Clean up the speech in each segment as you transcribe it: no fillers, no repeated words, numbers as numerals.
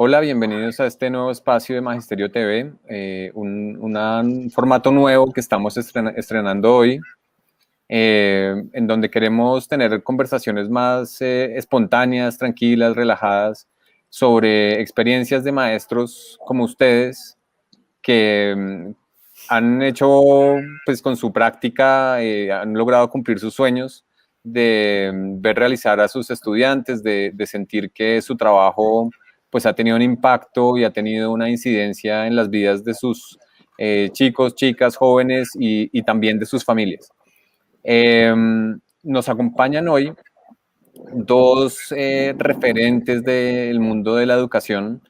Hola, bienvenidos a este nuevo espacio de Magisterio TV, un formato nuevo que estamos estrenando hoy, en donde queremos tener conversaciones más espontáneas, tranquilas, relajadas, sobre experiencias de maestros como ustedes que han hecho, pues con su práctica, han logrado cumplir sus sueños de ver realizar a sus estudiantes, de sentir que su trabajo pues ha tenido un impacto y ha tenido una incidencia en las vidas de sus chicos, chicas, jóvenes y también de sus familias. Nos acompañan hoy dos referentes del mundo de la educación.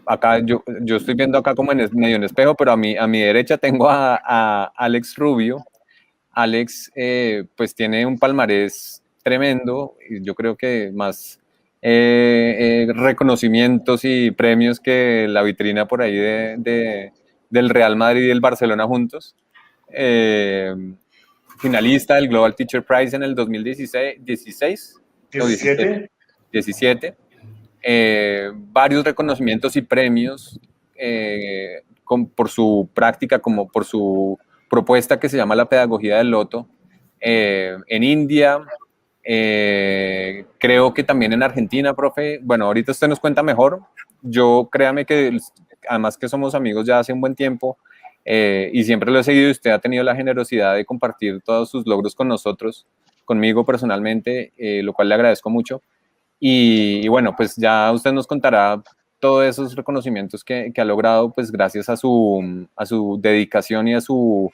Acá yo estoy viendo acá como medio en espejo, pero a mi derecha tengo a Alex Rubio. Alex pues tiene un palmarés tremendo, y yo creo que más reconocimientos y premios que la vitrina por ahí del Real Madrid y el Barcelona juntos. Eh, Finalista del Global Teacher Prize en el 2016, 16 o 17. 17. Varios reconocimientos y premios por su práctica, como por su propuesta que se llama la pedagogía del loto, en India, creo que también en Argentina, profe. Bueno, ahorita usted nos cuenta mejor. Yo, créame que además que somos amigos ya hace un buen tiempo, y siempre lo he seguido, usted ha tenido la generosidad de compartir todos sus logros con nosotros, conmigo personalmente, lo cual le agradezco mucho. Y bueno, pues ya usted nos contará todos esos reconocimientos que ha logrado, pues gracias a su dedicación y a su,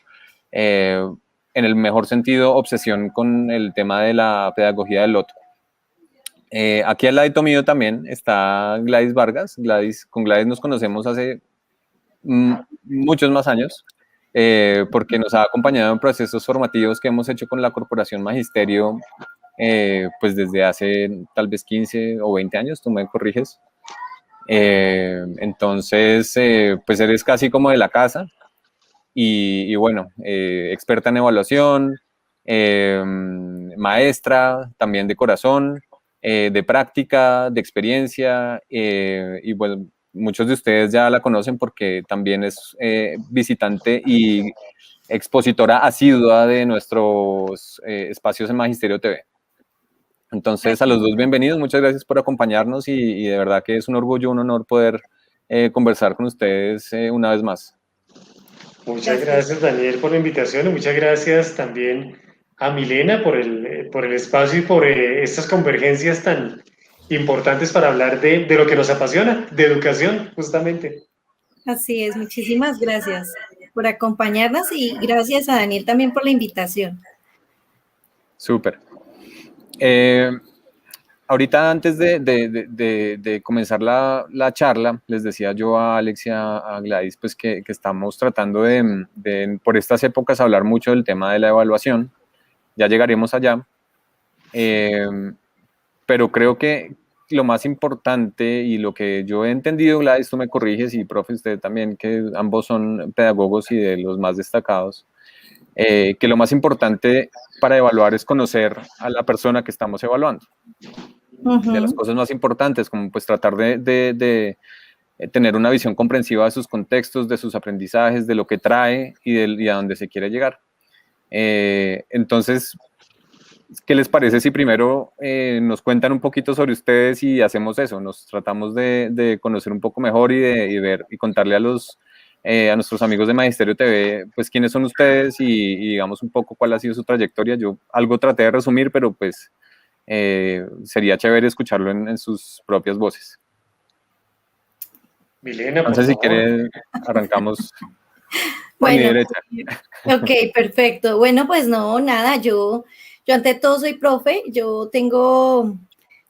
en el mejor sentido, obsesión con el tema de la pedagogía del loto. Aquí al lado mío también está Gladys Vargas. Con Gladys nos conocemos hace muchos más años, porque nos ha acompañado en procesos formativos que hemos hecho con la Corporación Magisterio, pues desde hace tal vez 15 o 20 años, tú me corriges. Entonces, pues eres casi como de la casa y bueno, experta en evaluación, maestra también de corazón, de práctica, de experiencia, y bueno, muchos de ustedes ya la conocen porque también es visitante y expositora asidua de nuestros espacios en Magisterio TV. Entonces, a los dos bienvenidos, muchas gracias por acompañarnos y de verdad que es un orgullo, un honor poder conversar con ustedes una vez más. Muchas gracias, Daniel, por la invitación y muchas gracias también a Milena por el espacio y por estas convergencias tan importantes para hablar de lo que nos apasiona, de educación, justamente. Así es, muchísimas gracias por acompañarnos y gracias a Daniel también por la invitación. Súper. Ahorita antes de comenzar la charla, les decía yo a Alex y a Gladys pues que estamos tratando por estas épocas, hablar mucho del tema de la evaluación. Ya llegaremos allá. Pero creo que lo más importante y lo que yo he entendido, Gladys, tú me corriges, y profe, usted también, que ambos son pedagogos y de los más destacados, que lo más importante para evaluar es conocer a la persona que estamos evaluando. De las cosas más importantes, como pues tratar de tener una visión comprensiva de sus contextos, de sus aprendizajes, de lo que trae y a dónde se quiere llegar. Entonces, ¿qué les parece si primero nos cuentan un poquito sobre ustedes y hacemos eso? Nos tratamos de conocer un poco mejor y ver y contarle a nuestros amigos de Magisterio TV, pues quiénes son ustedes y digamos un poco cuál ha sido su trayectoria. Yo algo traté de resumir, pero pues sería chévere escucharlo en sus propias voces. Milena, Entonces, si por favor. quiere, arrancamos por bueno, mi derecha. Ok, perfecto. Bueno, pues no, nada, yo ante todo soy profe, yo tengo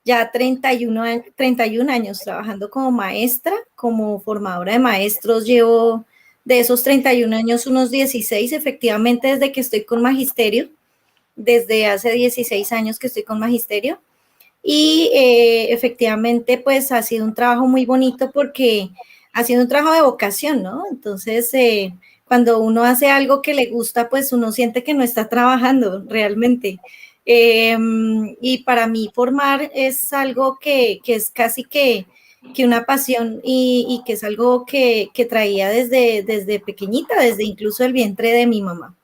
ya 31 años trabajando como maestra, como formadora de maestros. Llevo de esos 31 años unos 16, efectivamente, desde que estoy con Magisterio, desde hace 16 años que estoy con Magisterio. Y efectivamente, pues ha sido un trabajo muy bonito porque ha sido un trabajo de vocación, ¿no? Entonces, cuando uno hace algo que le gusta, pues uno siente que no está trabajando realmente. Y para mí formar es algo que es casi que una pasión y que es algo que traía desde pequeñita, desde incluso el vientre de mi mamá.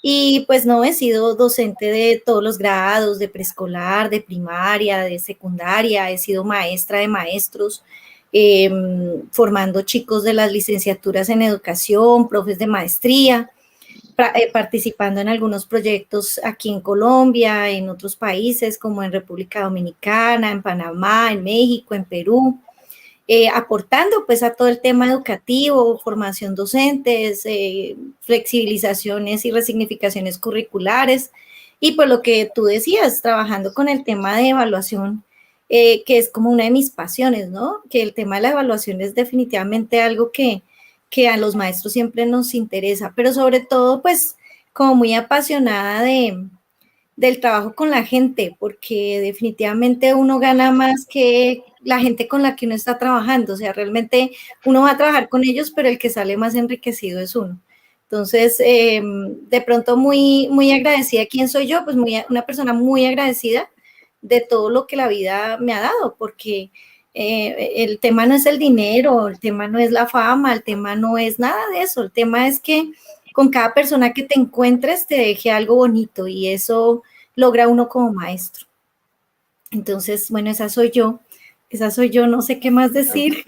Y pues no, he sido docente de todos los grados, de preescolar, de primaria, de secundaria, he sido maestra de maestros, formando chicos de las licenciaturas en educación, profes de maestría, participando en algunos proyectos aquí en Colombia, en otros países como en República Dominicana, en Panamá, en México, en Perú. Aportando pues a todo el tema educativo, formación docentes, flexibilizaciones y resignificaciones curriculares y pues lo que tú decías, trabajando con el tema de evaluación, que es como una de mis pasiones, ¿no? Que el tema de la evaluación es definitivamente algo que a los maestros siempre nos interesa, pero sobre todo pues como muy apasionada del trabajo con la gente, porque definitivamente uno gana más que la gente con la que uno está trabajando, o sea, realmente uno va a trabajar con ellos, pero el que sale más enriquecido es uno. Entonces, de pronto muy agradecida. ¿Quién soy yo? Pues una persona muy agradecida de todo lo que la vida me ha dado, porque el tema no es el dinero, el tema no es la fama, el tema no es nada de eso, el tema es que con cada persona que te encuentres te deje algo bonito y eso logra uno como maestro. Entonces, bueno, esa soy yo, no sé qué más decir.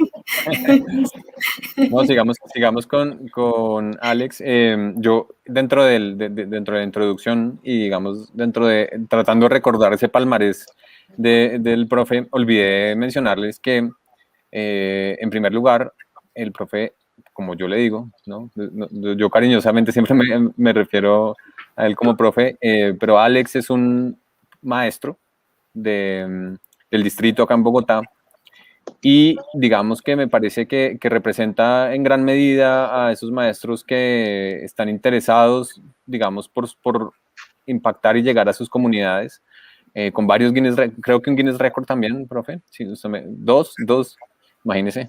No, sigamos con Alex. Yo dentro dentro de la introducción y digamos tratando de recordar ese palmarés del profe, olvidé mencionarles que en primer lugar, el profe, como yo le digo, ¿no? Yo cariñosamente siempre me refiero a él como profe, pero Alex es un maestro del distrito acá en Bogotá y digamos que me parece que representa en gran medida a esos maestros que están interesados, digamos, por impactar y llegar a sus comunidades. Con varios Guinness, creo que un Guinness Record también, profe, sí, dos, imagínese.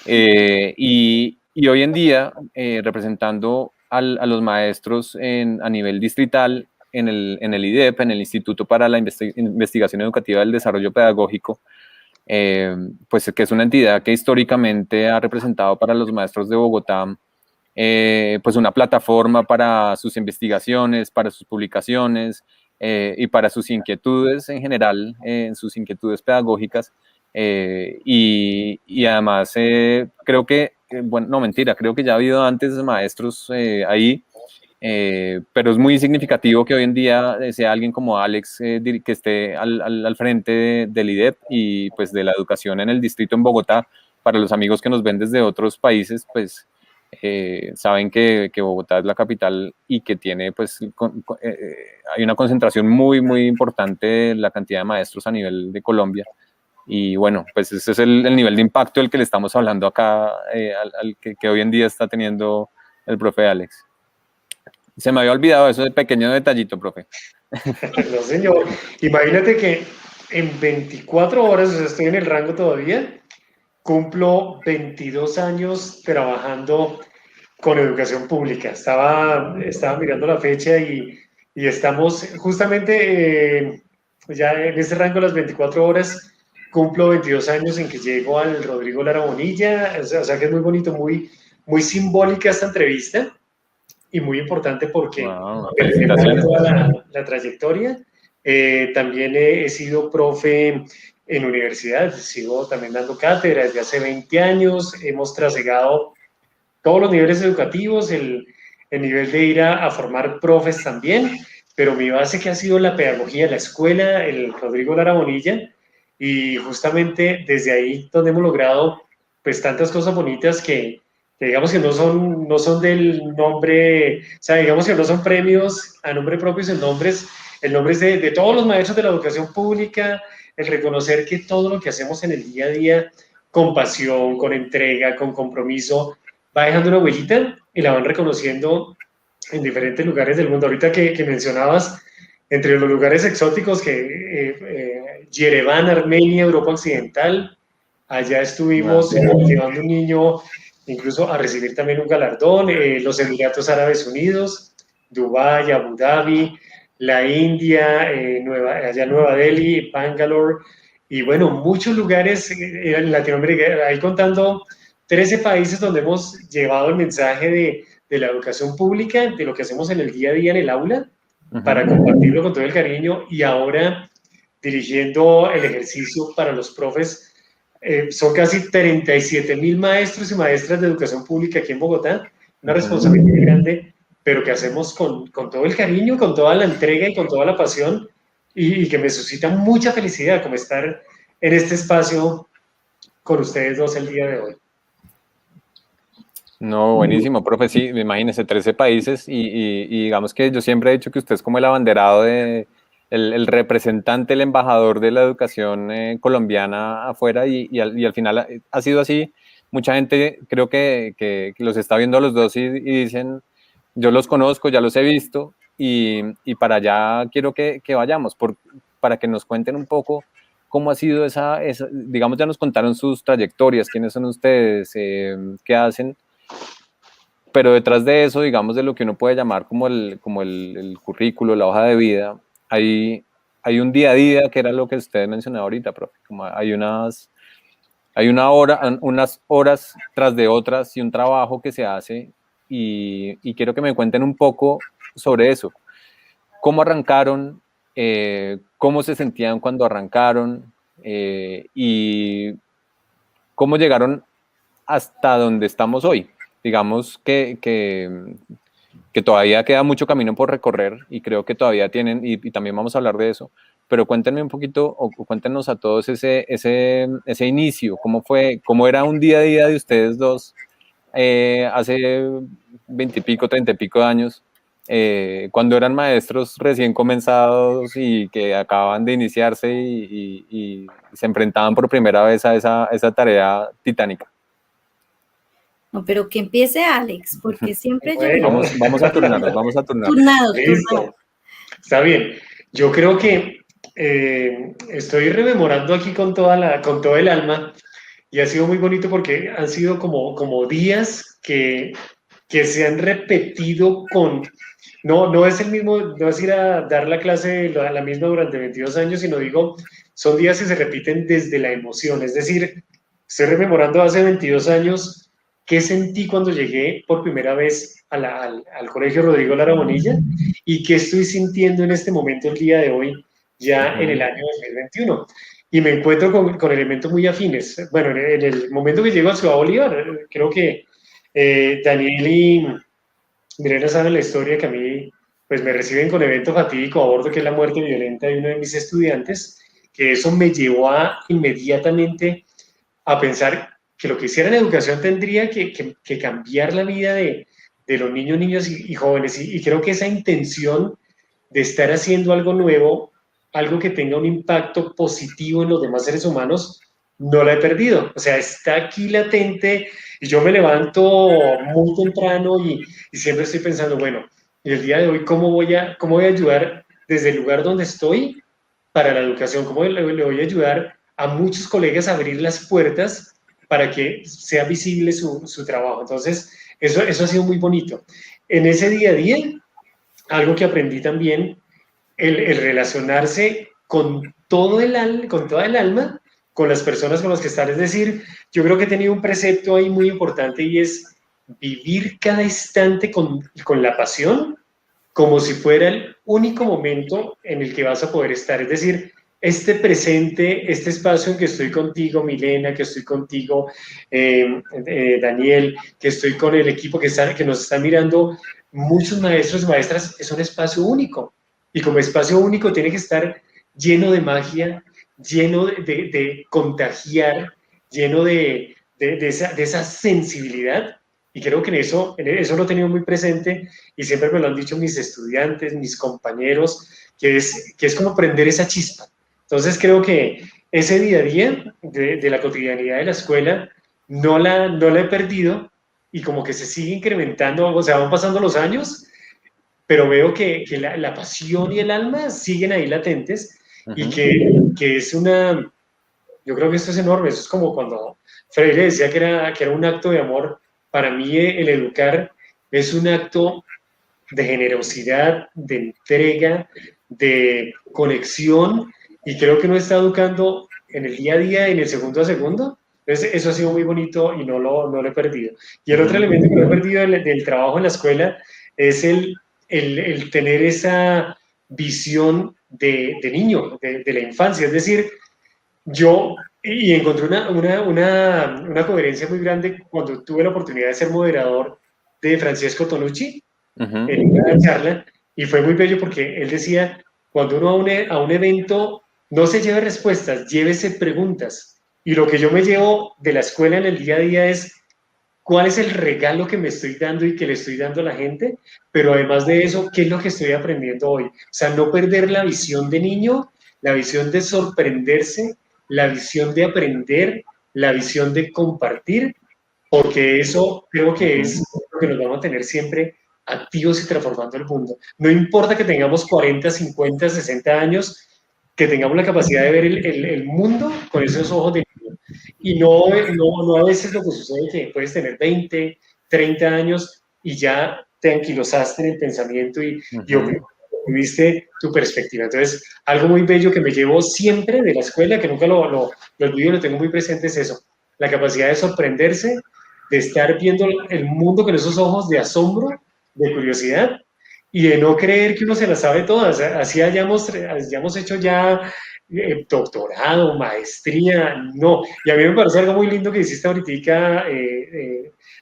Y hoy en día, representando a los maestros a nivel distrital, en el IDEP, en el Instituto para la Investigación Educativa del Desarrollo Pedagógico, pues que es una entidad que históricamente ha representado para los maestros de Bogotá, pues una plataforma para sus investigaciones, para sus publicaciones y para sus inquietudes en general, sus inquietudes pedagógicas. Y además creo que, bueno, no mentira, creo que ya ha habido antes maestros ahí, pero es muy significativo que hoy en día sea alguien como Alex que esté al frente del IDEP y pues de la educación en el distrito en Bogotá. Para los amigos que nos ven desde otros países, pues saben que Bogotá es la capital y que tiene, pues, hay una concentración muy importante de la cantidad de maestros a nivel de Colombia. Y bueno, pues ese es el nivel de impacto del que le estamos hablando acá, al que hoy en día está teniendo el profe Alex. Se me había olvidado eso de pequeño detallito, profe. No, señor. Imagínate que en 24 horas, o sea, estoy en el rango todavía, cumplo 22 años trabajando con educación pública. Estaba mirando la fecha y estamos justamente ya en ese rango de las 24 horas. Cumplo 22 años en que llego al Rodrigo Lara Bonilla, o sea que es muy bonito, muy simbólica esta entrevista y muy importante porque felicitaciones. toda la trayectoria. También he sido profe en universidades, sigo también dando cátedra desde hace 20 años, hemos trasegado todos los niveles educativos, el nivel de ir a formar profes también, pero mi base que ha sido la pedagogía, la escuela, el Rodrigo Lara Bonilla, y justamente desde ahí donde hemos logrado pues tantas cosas bonitas que digamos que no son del nombre, o sea, digamos que no son premios a nombre propio, sino el nombre es de todos los maestros de la educación pública, el reconocer que todo lo que hacemos en el día a día, con pasión, con entrega, con compromiso, va dejando una huellita y la van reconociendo en diferentes lugares del mundo. Ahorita que mencionabas, entre los lugares exóticos que Yerevan, Armenia, Europa Occidental, allá estuvimos llevando un niño incluso a recibir también un galardón, los Emiratos Árabes Unidos, Dubái, Abu Dhabi, la India, allá en Nueva Delhi, Bangalore, y bueno, muchos lugares en Latinoamérica, ahí contando 13 países donde hemos llevado el mensaje de la educación pública, de lo que hacemos en el día a día en el aula, para compartirlo con todo el cariño, y ahora dirigiendo el ejercicio para los profes. Son casi 37,000 maestros y maestras de educación pública aquí en Bogotá, una responsabilidad muy grande, pero que hacemos con todo el cariño, con toda la entrega y con toda la pasión, y que me suscita mucha felicidad como estar en este espacio con ustedes dos el día de hoy. No, buenísimo, profe, sí, imagínese, 13 países y digamos que yo siempre he dicho que usted es como el abanderado el representante, el embajador de la educación colombiana afuera y al final ha sido así. Mucha gente creo que los está viendo a los dos y dicen, yo los conozco, ya los he visto y para allá quiero que vayamos, para que nos cuenten un poco cómo ha sido digamos, ya nos contaron sus trayectorias, quiénes son ustedes, qué hacen. Pero detrás de eso, digamos, de lo que uno puede llamar como el currículo, la hoja de vida, hay un día a día que era lo que usted mencionaba ahorita, profe. Como hay unas horas tras de otras y un trabajo que se hace y quiero que me cuenten un poco sobre eso. ¿Cómo arrancaron? ¿Cómo se sentían cuando arrancaron? Y cómo llegaron hasta donde estamos hoy. Digamos que todavía queda mucho camino por recorrer y creo que todavía tienen, y también vamos a hablar de eso, pero cuéntenme un poquito, o cuéntenos a todos ese inicio, cómo era un día a día de ustedes dos hace 20 y pico, 30 y pico de años, cuando eran maestros recién comenzados y que acababan de iniciarse y se enfrentaban por primera vez a esa tarea titánica. No, pero que empiece Alex, porque siempre bueno, vamos a turnarnos. Turnados. Está bien. Yo creo que estoy rememorando aquí con todo el alma y ha sido muy bonito porque han sido como días que se han repetido no es el mismo, no es ir a dar la clase la misma durante 22 años, sino digo, son días que se repiten desde la emoción. Es decir, estoy rememorando hace 22 años qué sentí cuando llegué por primera vez al Colegio Rodrigo Lara Bonilla y qué estoy sintiendo en este momento, el día de hoy, ya en el año 2021. Y me encuentro con elementos muy afines. Bueno, en el momento que llego a Ciudad Bolívar, creo que Daniel y Mirena saben la historia, que a mí pues me reciben con evento fatídico a bordo, que es la muerte violenta de uno de mis estudiantes, que eso me llevó inmediatamente a pensar que lo que hiciera en educación tendría que cambiar la vida de los niños y jóvenes. Y creo que esa intención de estar haciendo algo nuevo, algo que tenga un impacto positivo en los demás seres humanos, no la he perdido. O sea, está aquí latente y yo me levanto muy temprano y siempre estoy pensando, bueno, y el día de hoy, ¿cómo voy a ayudar desde el lugar donde estoy para la educación? ¿Cómo le voy a ayudar a muchos colegas a abrir las puertas para que sea visible su trabajo? Entonces, eso ha sido muy bonito. En ese día a día, algo que aprendí también, el relacionarse con toda el alma, con las personas con las que están. Es decir, yo creo que he tenido un precepto ahí muy importante y es vivir cada instante con la pasión, como si fuera el único momento en el que vas a poder estar. Es decir, este presente, este espacio en que estoy contigo, Milena, que estoy contigo, Daniel, que estoy con el equipo que nos está mirando, muchos maestros y maestras, es un espacio único. Y como espacio único tiene que estar lleno de magia, lleno de contagiar, lleno de esa sensibilidad. Y creo que en eso lo he tenido muy presente y siempre me lo han dicho mis estudiantes, mis compañeros, que es como prender esa chispa. Entonces creo que ese día a día de la cotidianidad de la escuela no la he perdido y como que se sigue incrementando, o sea, van pasando los años, pero veo que la pasión y el alma siguen ahí latentes y que es yo creo que esto es enorme. Eso es como cuando Freire decía que era un acto de amor. Para mí el educar es un acto de generosidad, de entrega, de conexión, y creo que uno está educando en el día a día, en el segundo a segundo. Entonces, eso ha sido muy bonito y no lo he perdido. Y el otro elemento que no he perdido del trabajo en la escuela es el tener esa visión de niño, de la infancia. Es decir, y encontré una coherencia muy grande cuando tuve la oportunidad de ser moderador de Francesco Tonucci en una charla, y fue muy bello porque él decía, cuando uno a un evento no se lleve respuestas, llévese preguntas. Y lo que yo me llevo de la escuela en el día a día es cuál es el regalo que me estoy dando y que le estoy dando a la gente, pero además de eso, ¿qué es lo que estoy aprendiendo hoy? O sea, no perder la visión de niño, la visión de sorprenderse, la visión de aprender, la visión de compartir, porque eso creo que es lo que nos vamos a tener siempre activos y transformando el mundo. No importa que tengamos 40, 50, 60 años, que tengamos la capacidad de ver el mundo con esos ojos de niño. Y no a veces lo que sucede es que puedes tener 20, 30 años y ya te anquilosaste en el pensamiento y viste tu perspectiva. Entonces, algo muy bello que me llevo siempre de la escuela, que nunca lo olvido, lo tengo muy presente, es eso, la capacidad de sorprenderse, de estar viendo el mundo con esos ojos de asombro, de curiosidad, y de no creer que uno se las sabe todas. Así hayamos hecho ya doctorado, maestría, no. Y a mí me parece algo muy lindo que hiciste ahorita,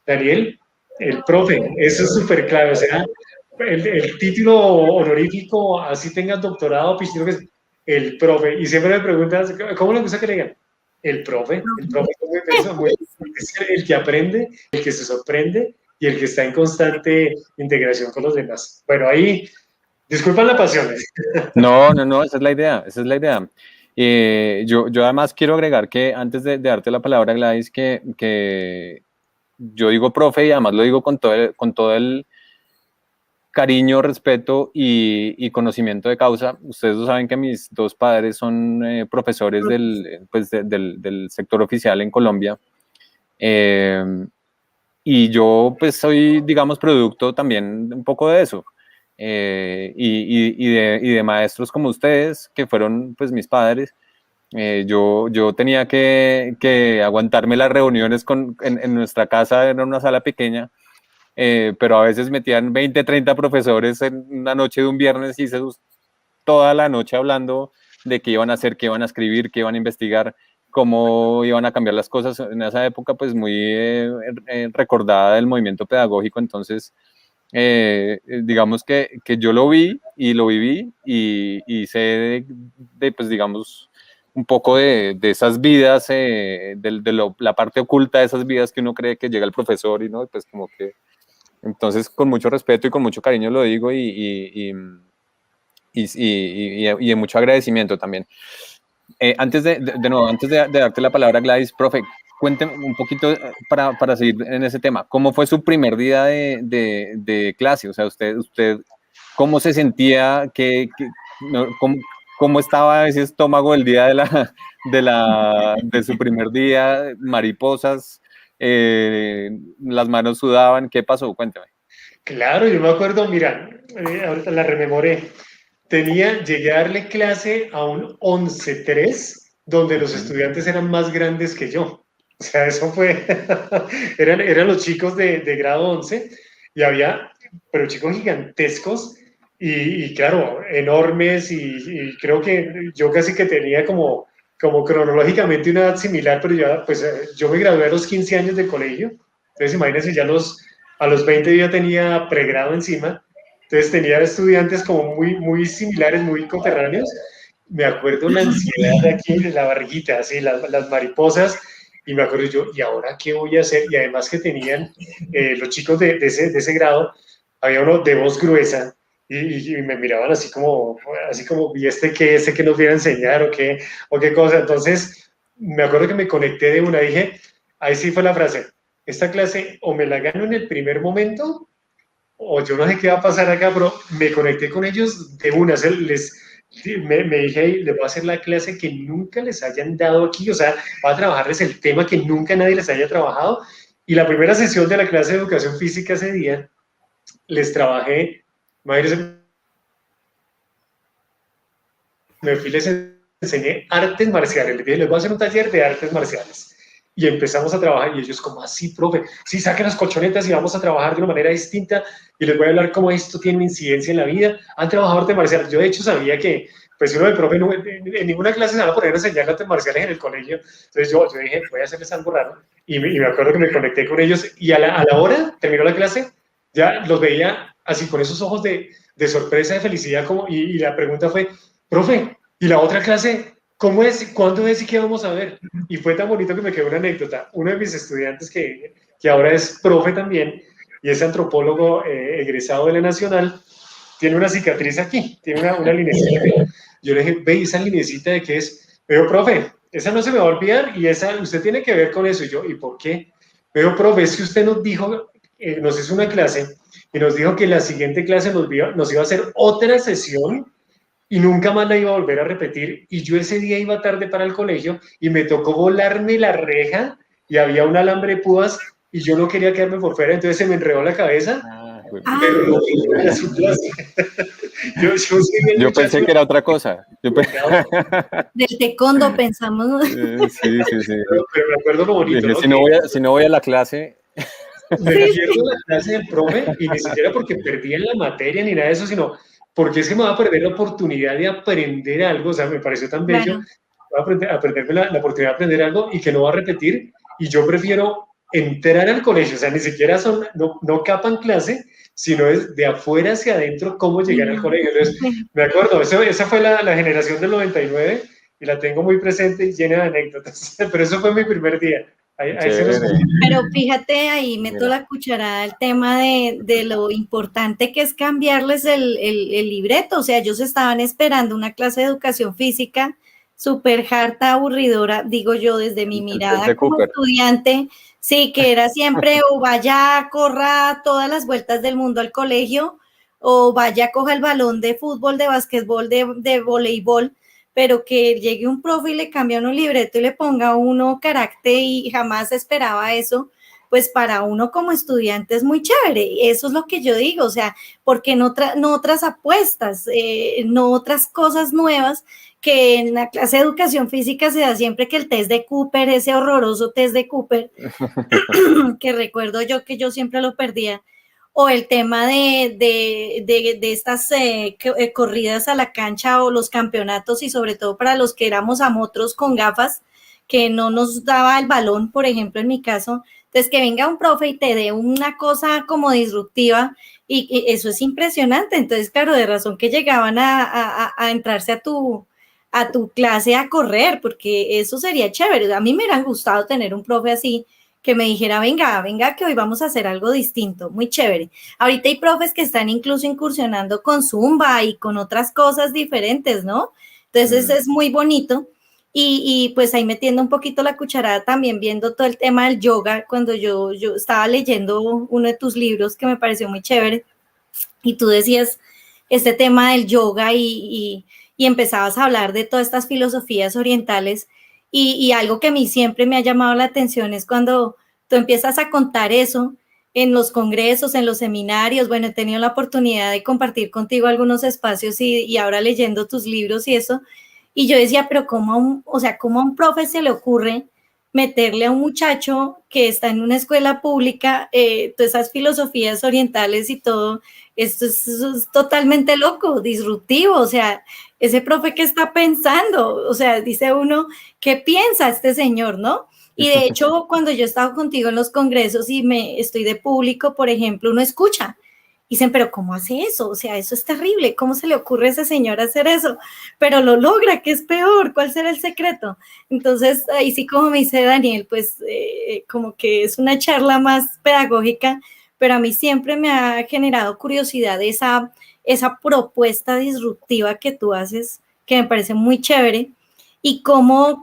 Daniel, el profe, eso es súper clave, o sea, el título honorífico, así tengas doctorado, piscino, que es el profe, y siempre me preguntas, ¿cómo le gusta que le digan? El profe es el que aprende, el que se sorprende y el que está en constante integración con los demás. Bueno, ahí, disculpan la pasión. No, esa es la idea, esa es la idea. Yo además quiero agregar que antes de darte la palabra, Gladys, que yo digo profe y además lo digo con todo el cariño, respeto y conocimiento de causa. Ustedes lo saben que mis dos padres son profesores del sector oficial en Colombia. Y yo pues soy, digamos, producto también un poco de eso. Y de maestros como ustedes, que fueron pues mis padres. Yo tenía que aguantarme las reuniones en nuestra casa, en una sala pequeña, pero a veces metían 20, 30 profesores en una noche de un viernes y toda la noche hablando de qué iban a hacer, qué iban a escribir, qué iban a investigar, cómo iban a cambiar las cosas. En esa época, pues muy recordada del movimiento pedagógico, entonces, digamos que yo lo vi y lo viví y sé pues digamos, un poco de esas vidas, la parte oculta de esas vidas que uno cree que llega el profesor y no, pues como que, entonces con mucho respeto y con mucho cariño lo digo y de mucho agradecimiento también. Antes de darte la palabra, Gladys, profe, cuénteme un poquito para seguir en ese tema. ¿Cómo fue su primer día de clase? O sea, usted ¿cómo se sentía? ¿Cómo estaba ese estómago el día de su primer día? Mariposas, las manos sudaban. ¿Qué pasó? Cuéntame. Claro, yo me acuerdo, mira, ahorita la rememoré. Llegué a darle clase a un 11-3, donde los estudiantes eran más grandes que yo. O sea, eso fue, eran los chicos de grado 11 y había, pero chicos gigantescos y claro, enormes y creo que yo casi que tenía como cronológicamente una edad similar, pero ya, pues yo me gradué a los 15 años de colegio, entonces imagínense, a los 20 ya tenía pregrado encima. Entonces tenía estudiantes como muy similares, muy coterráneos. Me acuerdo la ansiedad de aquí en la barriguita, así, las mariposas, y me acuerdo yo, ¿y ahora qué voy a hacer? Y además que tenían los chicos de ese grado, había uno de voz gruesa, y me miraban así como, ¿y este qué nos viene a enseñar o qué cosa? Entonces, me acuerdo que me conecté de una, dije, ahí sí fue la frase, esta clase o me la gano en el primer momento, o yo no sé qué va a pasar acá, pero me conecté con ellos de una, me dije, les voy a hacer la clase que nunca les hayan dado aquí, o sea, voy a trabajarles el tema que nunca nadie les haya trabajado, y la primera sesión de la clase de educación física ese día, les trabajé, imagínense, me fui y les enseñé artes marciales. Les dije, les voy a hacer un taller de artes marciales. Y empezamos a trabajar y ellos como así, profe, sí, saquen las colchonetas y vamos a trabajar de una manera distinta y les voy a hablar cómo esto tiene una incidencia en la vida. Han trabajado artes marciales. Yo de hecho sabía que pues uno de profe en ninguna clase se van a poner a enseñar artes marciales en el colegio. Entonces yo dije, voy a hacerles algo raro. Y me acuerdo que me conecté con ellos y a la hora, terminó la clase, ya los veía así con esos ojos de sorpresa, de felicidad, como, y la pregunta fue, profe, ¿y la otra clase? ¿Cómo es? ¿Cuándo es y qué vamos a ver? Y fue tan bonito que me quedó una anécdota. Uno de mis estudiantes, que ahora es profe también, y es antropólogo egresado de la Nacional, tiene una cicatriz aquí, tiene una linecita. Yo le dije, ve, ¿esa linecita de qué es? Pero, profe, esa no se me va a olvidar y esa, usted tiene que ver con eso. Y yo, ¿y por qué? Pero, profe, es que usted nos dijo, nos hizo una clase y nos dijo que la siguiente clase nos iba a hacer otra sesión y nunca más la iba a volver a repetir. Y yo ese día iba tarde para el colegio y me tocó volarme la reja y había un alambre de púas y yo no quería quedarme por fuera, entonces se me enredó la cabeza. Pero no fui a su clase. Yo pensé que era otra cosa. Del taekwondo pensamos, ¿no? Sí. Pero me acuerdo lo bonito, dije, ¿no? si no voy a la clase... Me pierdo la clase del profe y ni siquiera porque perdí en la materia ni nada de eso, sino porque es que me va a perder la oportunidad de aprender algo. O sea, me pareció tan bello. Voy a perderme la oportunidad de aprender algo y que no va a repetir. Y yo prefiero entrar al colegio, o sea, ni siquiera no capan clase, sino es de afuera hacia adentro cómo llegar al colegio. Entonces, me acuerdo, esa fue la generación del 99 y la tengo muy presente y llena de anécdotas. Pero eso fue mi primer día. Pero fíjate, ahí meto la cucharada al tema de lo importante que es cambiarles el libreto. O sea, ellos estaban esperando una clase de educación física súper harta, aburridora, digo yo, desde mi mirada como estudiante. Sí, que era siempre o vaya, corra todas las vueltas del mundo al colegio, o vaya, coja el balón de fútbol, de básquetbol, de voleibol, pero que llegue un profe y le cambie un libreto y le ponga uno carácter y jamás esperaba eso, pues para uno como estudiante es muy chévere. Eso es lo que yo digo, o sea, porque no otras apuestas, no otras cosas nuevas, que en la clase de educación física se da siempre que el test de Cooper, ese horroroso test de Cooper, que recuerdo yo que yo siempre lo perdía, o el tema de estas corridas a la cancha o los campeonatos, y sobre todo para los que éramos amotros con gafas, que no nos daba el balón, por ejemplo, en mi caso. Entonces, que venga un profe y te dé una cosa como disruptiva, y eso es impresionante. Entonces, claro, de razón que llegaban a entrarse a tu clase a correr, porque eso sería chévere. A mí me hubiera gustado tener un profe así, que me dijera, venga, que hoy vamos a hacer algo distinto, muy chévere. Ahorita hay profes que están incluso incursionando con Zumba y con otras cosas diferentes, ¿no? Entonces es muy bonito. Y pues ahí metiendo un poquito la cucharada también, viendo todo el tema del yoga, cuando yo estaba leyendo uno de tus libros que me pareció muy chévere, y tú decías este tema del yoga y empezabas a hablar de todas estas filosofías orientales. Y algo que a mí siempre me ha llamado la atención es cuando tú empiezas a contar eso en los congresos, en los seminarios. Bueno, he tenido la oportunidad de compartir contigo algunos espacios y ahora leyendo tus libros y eso. Y yo decía, pero ¿cómo a un profe se le ocurre meterle a un muchacho que está en una escuela pública todas esas filosofías orientales y todo? Esto es totalmente loco, disruptivo. O sea, ese profe que está pensando, o sea, dice uno, ¿qué piensa este señor, no? Y de hecho, cuando yo he estado contigo en los congresos y estoy de público, por ejemplo, uno escucha. Dicen, pero ¿cómo hace eso? O sea, eso es terrible. ¿Cómo se le ocurre a ese señor hacer eso? Pero lo logra, que es peor. ¿Cuál será el secreto? Entonces, ahí sí, como me dice Daniel, pues como que es una charla más pedagógica, pero a mí siempre me ha generado curiosidad esa propuesta disruptiva que tú haces, que me parece muy chévere. ¿Y cómo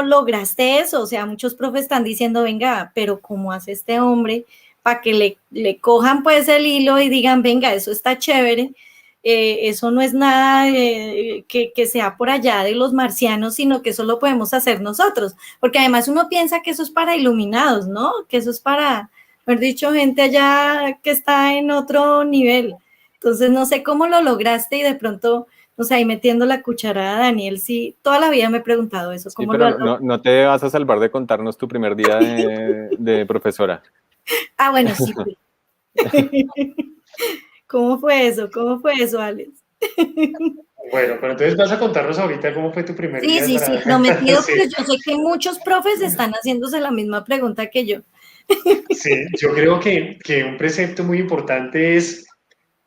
lograste eso? O sea, muchos profes están diciendo, venga, pero ¿cómo hace este hombre para que le cojan pues el hilo y digan, venga, eso está chévere? Eso no es nada que sea por allá de los marcianos, sino que eso lo podemos hacer nosotros, porque además uno piensa que eso es para iluminados, ¿no? Que eso es para, mejor dicho, gente allá que está en otro nivel. Entonces no sé cómo lo lograste y de pronto O sea, ahí metiendo la cucharada, Daniel, sí, toda la vida me he preguntado eso. Sí, ¿Cómo lo pero hago? no te vas a salvar de contarnos tu primer día de profesora. Ah, bueno, sí. ¿Cómo fue eso? ¿Cómo fue eso, Alex? Bueno, pero entonces vas a contarnos ahorita cómo fue tu primer Sí, día sí, para... sí, prometido, Sí, pero yo sé que muchos profes están haciéndose la misma pregunta que yo. sí, yo creo que un precepto muy importante es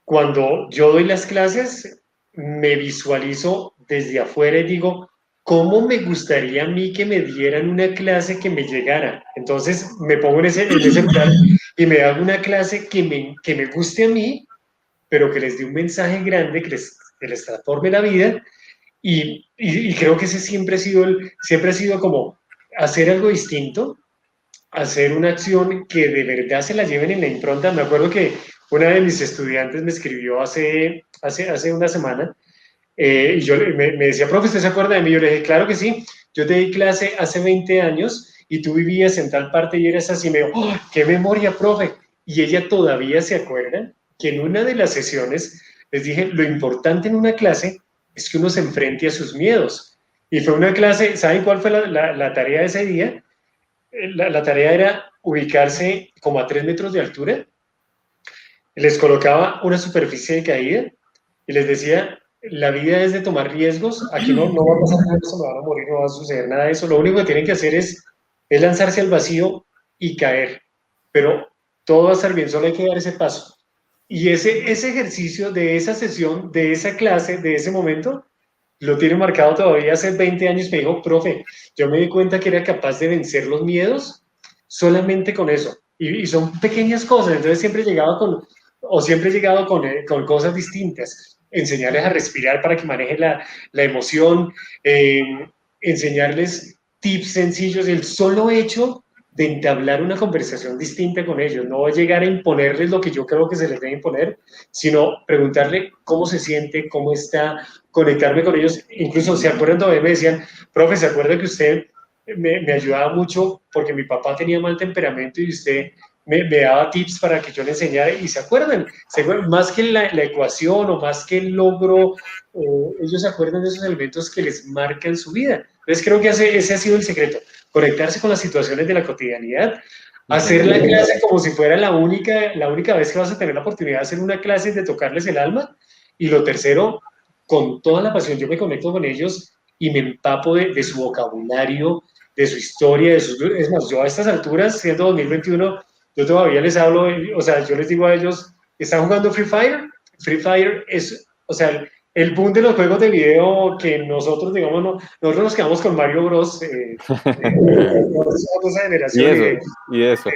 cuando yo doy las clases, me visualizo desde afuera y digo, ¿cómo me gustaría a mí que me dieran una clase que me llegara? Entonces me pongo en ese lugar y me hago una clase que me guste a mí, pero que les dé un mensaje grande, que les transforme la vida. Y creo que ese siempre ha sido como hacer algo distinto, hacer una acción que de verdad se la lleven en la impronta. Me acuerdo que una de mis estudiantes me escribió hace una semana y me decía, profe, ¿usted se acuerda de mí? Yo le dije, claro que sí, yo te di clase hace 20 años y tú vivías en tal parte y eres así. Me dijo, ¡oh, qué memoria, profe! Y ella todavía se acuerda que en una de las sesiones les dije, lo importante en una clase es que uno se enfrente a sus miedos. Y fue una clase, ¿saben cuál fue la tarea de ese día? La tarea era ubicarse como a 3 metros de altura, les colocaba una superficie de caída y les decía, la vida es de tomar riesgos, aquí no va a pasar nada, no van a morir, no va a suceder nada de eso, lo único que tienen que hacer es lanzarse al vacío y caer, pero todo va a estar bien, solo hay que dar ese paso. Y ese ejercicio de esa sesión, de esa clase, de ese momento, lo tiene marcado todavía hace 20 años. Me dijo, profe, yo me di cuenta que era capaz de vencer los miedos solamente con eso. Y son pequeñas cosas, entonces siempre he llegado con cosas distintas. Enseñarles a respirar para que manejen la emoción, enseñarles tips sencillos, el solo hecho de entablar una conversación distinta con ellos, no llegar a imponerles lo que yo creo que se les debe imponer, sino preguntarle cómo se siente, cómo está, conectarme con ellos. Incluso se acuerdan todavía, me decían, profe, ¿se acuerda que usted me ayudaba mucho porque mi papá tenía mal temperamento y usted me daba tips para que yo le enseñara? Y se acuerdan más que la ecuación o más que el logro, ellos se acuerdan de esos elementos que les marcan su vida. Entonces creo que ese ha sido el secreto, conectarse con las situaciones de la cotidianidad, hacer la clase como si fuera la única vez que vas a tener la oportunidad de hacer una clase, de tocarles el alma. Y lo tercero, con toda la pasión, yo me conecto con ellos y me empapo de su vocabulario, de su historia, es más, yo a estas alturas, siendo 2021, yo todavía les hablo, o sea, yo les digo a ellos, ¿están jugando Free Fire? Free Fire es, o sea, el boom de los juegos de video que nosotros, digamos, nosotros nos quedamos con Mario Bros. Esa Y generación eso, y eso.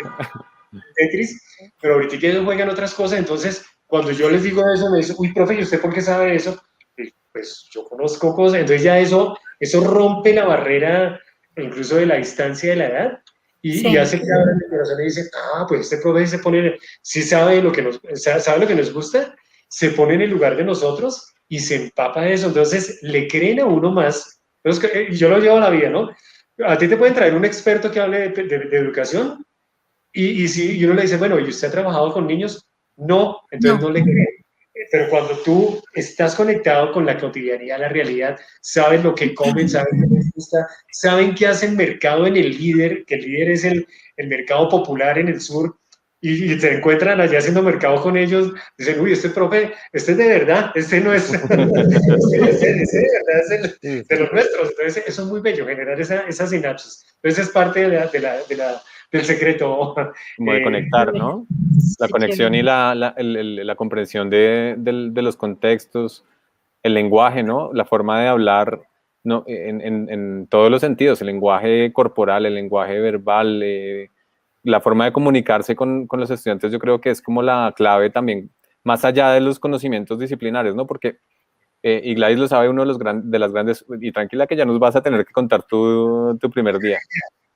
Tetris, pero ahorita que ellos juegan otras cosas, entonces cuando yo les digo eso, me dicen, uy, profe, ¿y usted por qué sabe eso? Y, pues yo conozco cosas, entonces ya eso rompe la barrera incluso de la distancia de la edad y Sí. hace que abran el corazón y dicen, ah, pues este profe se pone, sí sabe sabe lo que nos gusta, se pone en el lugar de nosotros y se empapa de eso, entonces le creen a uno más. Entonces, yo lo llevo a la vida, ¿no? A ti te pueden traer un experto que hable de educación, y uno le dice, bueno, ¿y usted ha trabajado con niños? No, entonces No. no le cree. Pero cuando tú estás conectado con la cotidianidad, la realidad, sabes lo que comen, sabes qué les gusta, saben que hacen mercado en el líder, que el líder es el mercado popular en el sur, y se encuentran allá haciendo mercado con ellos, dicen, uy, este profe, este es de verdad, este no es, este de verdad es de los nuestros. Entonces, eso es muy bello, generar esa sinapsis. Entonces, es parte del secreto. Como de conectar, ¿no? La Qué conexión y chévere. la comprensión de los contextos, el lenguaje, ¿no? La forma de hablar, ¿no? En todos los sentidos, el lenguaje corporal, el lenguaje verbal, la forma de comunicarse con los estudiantes, yo creo que es como la clave también, más allá de los conocimientos disciplinarios, ¿no? Porque, y Gladys lo sabe, uno de, de las grandes, y tranquila que ya nos vas a tener que contar tu primer día.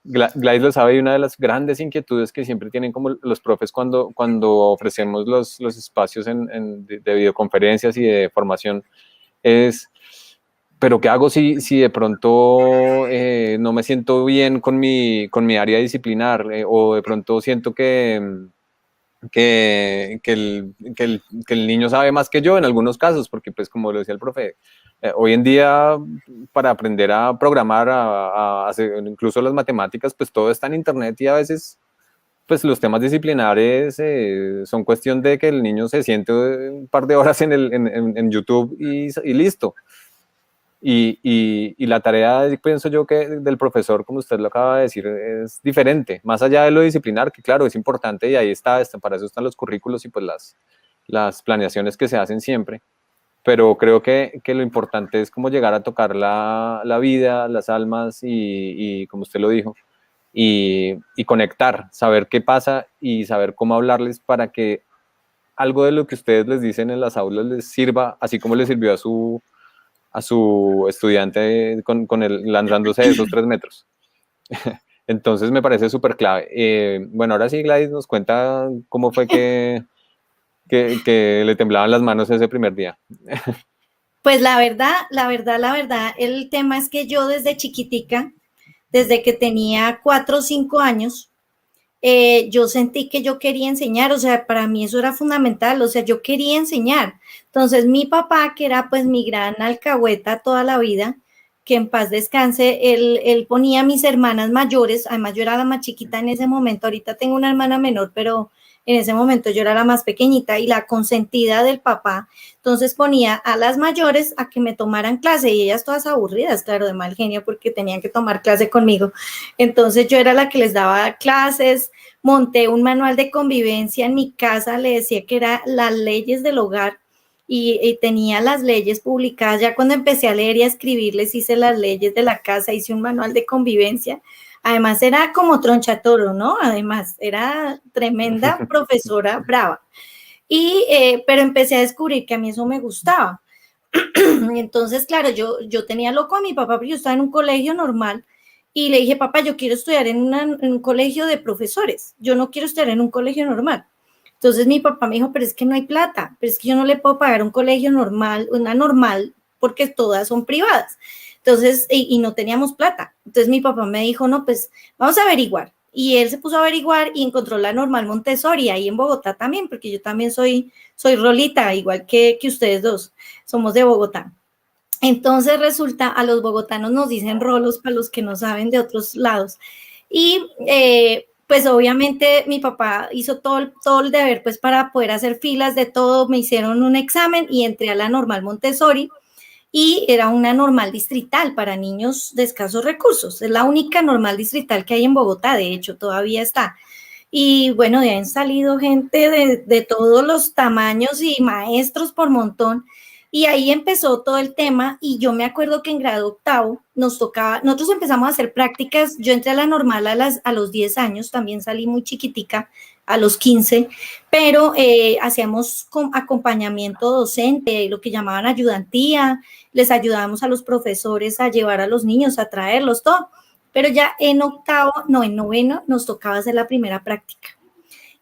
Gladys lo sabe, y una de las grandes inquietudes que siempre tienen como los profes cuando ofrecemos los espacios de videoconferencias y de formación es, pero ¿qué hago si de pronto no me siento bien con mi área disciplinar o de pronto siento que el niño sabe más que yo en algunos casos, porque pues como lo decía el profe, hoy en día para aprender a programar, a hacer incluso las matemáticas, pues todo está en internet y a veces pues los temas disciplinares son cuestión de que el niño se siente un par de horas en YouTube y listo. Y la tarea, pienso yo, que del profesor, como usted lo acaba de decir, es diferente, más allá de lo disciplinar, que claro, es importante y ahí está, para eso están los currículos y pues las planeaciones que se hacen siempre, pero creo que lo importante es como llegar a tocar la vida, las almas y como usted lo dijo, y conectar, saber qué pasa y saber cómo hablarles para que algo de lo que ustedes les dicen en las aulas les sirva, así como le sirvió a su estudiante con el, lanzándose de esos 3 metros. Entonces me parece súper clave. Bueno, ahora sí, Gladys nos cuenta cómo fue que le temblaban las manos ese primer día. Pues la verdad, el tema es que yo desde chiquitica, desde que tenía 4 o 5 años, yo sentí que yo quería enseñar, o sea, para mí eso era fundamental, o sea, yo quería enseñar. Entonces, mi papá, que era pues mi gran alcahueta toda la vida, que en paz descanse, él ponía a mis hermanas mayores, además yo era la más chiquita en ese momento, ahorita tengo una hermana menor, pero en ese momento yo era la más pequeñita y la consentida del papá, entonces ponía a las mayores a que me tomaran clase y ellas todas aburridas, claro, de mal genio porque tenían que tomar clase conmigo. Entonces yo era la que les daba clases, monté un manual de convivencia en mi casa, le decía que era las leyes del hogar y tenía las leyes publicadas. Ya cuando empecé a leer y a escribir, les hice las leyes de la casa, hice un manual de convivencia. Además era como tronchatoro, ¿no? Además era tremenda profesora brava. Pero empecé a descubrir que a mí eso me gustaba. Entonces, claro, yo tenía loco a mi papá porque yo estaba en un colegio normal y le dije, papá, yo quiero estudiar en un colegio de profesores, yo no quiero estudiar en un colegio normal. Entonces mi papá me dijo, pero es que no hay plata, pero es que yo no le puedo pagar un colegio normal, una normal, porque todas son privadas. Entonces, y no teníamos plata. Entonces mi papá me dijo, no, pues vamos a averiguar. Y él se puso a averiguar y encontró la normal Montessori ahí en Bogotá también, porque yo también soy rolita, igual que ustedes dos, somos de Bogotá. Entonces resulta, a los bogotanos nos dicen rolos para los que no saben de otros lados. Y pues obviamente mi papá hizo todo el deber pues para poder hacer filas de todo, me hicieron un examen y entré a la normal Montessori y era una normal distrital para niños de escasos recursos. Es la única normal distrital que hay en Bogotá, de hecho, todavía está. Y bueno, de ahí han salido gente de todos los tamaños y maestros por montón. Y ahí empezó todo el tema y yo me acuerdo que en grado octavo nos tocaba, nosotros empezamos a hacer prácticas, yo entré a la normal a los 10 años, también salí muy chiquitica a los 15, pero hacíamos acompañamiento docente, lo que llamaban ayudantía, les ayudábamos a los profesores a llevar a los niños, a traerlos, todo. Pero ya en noveno nos tocaba hacer la primera práctica.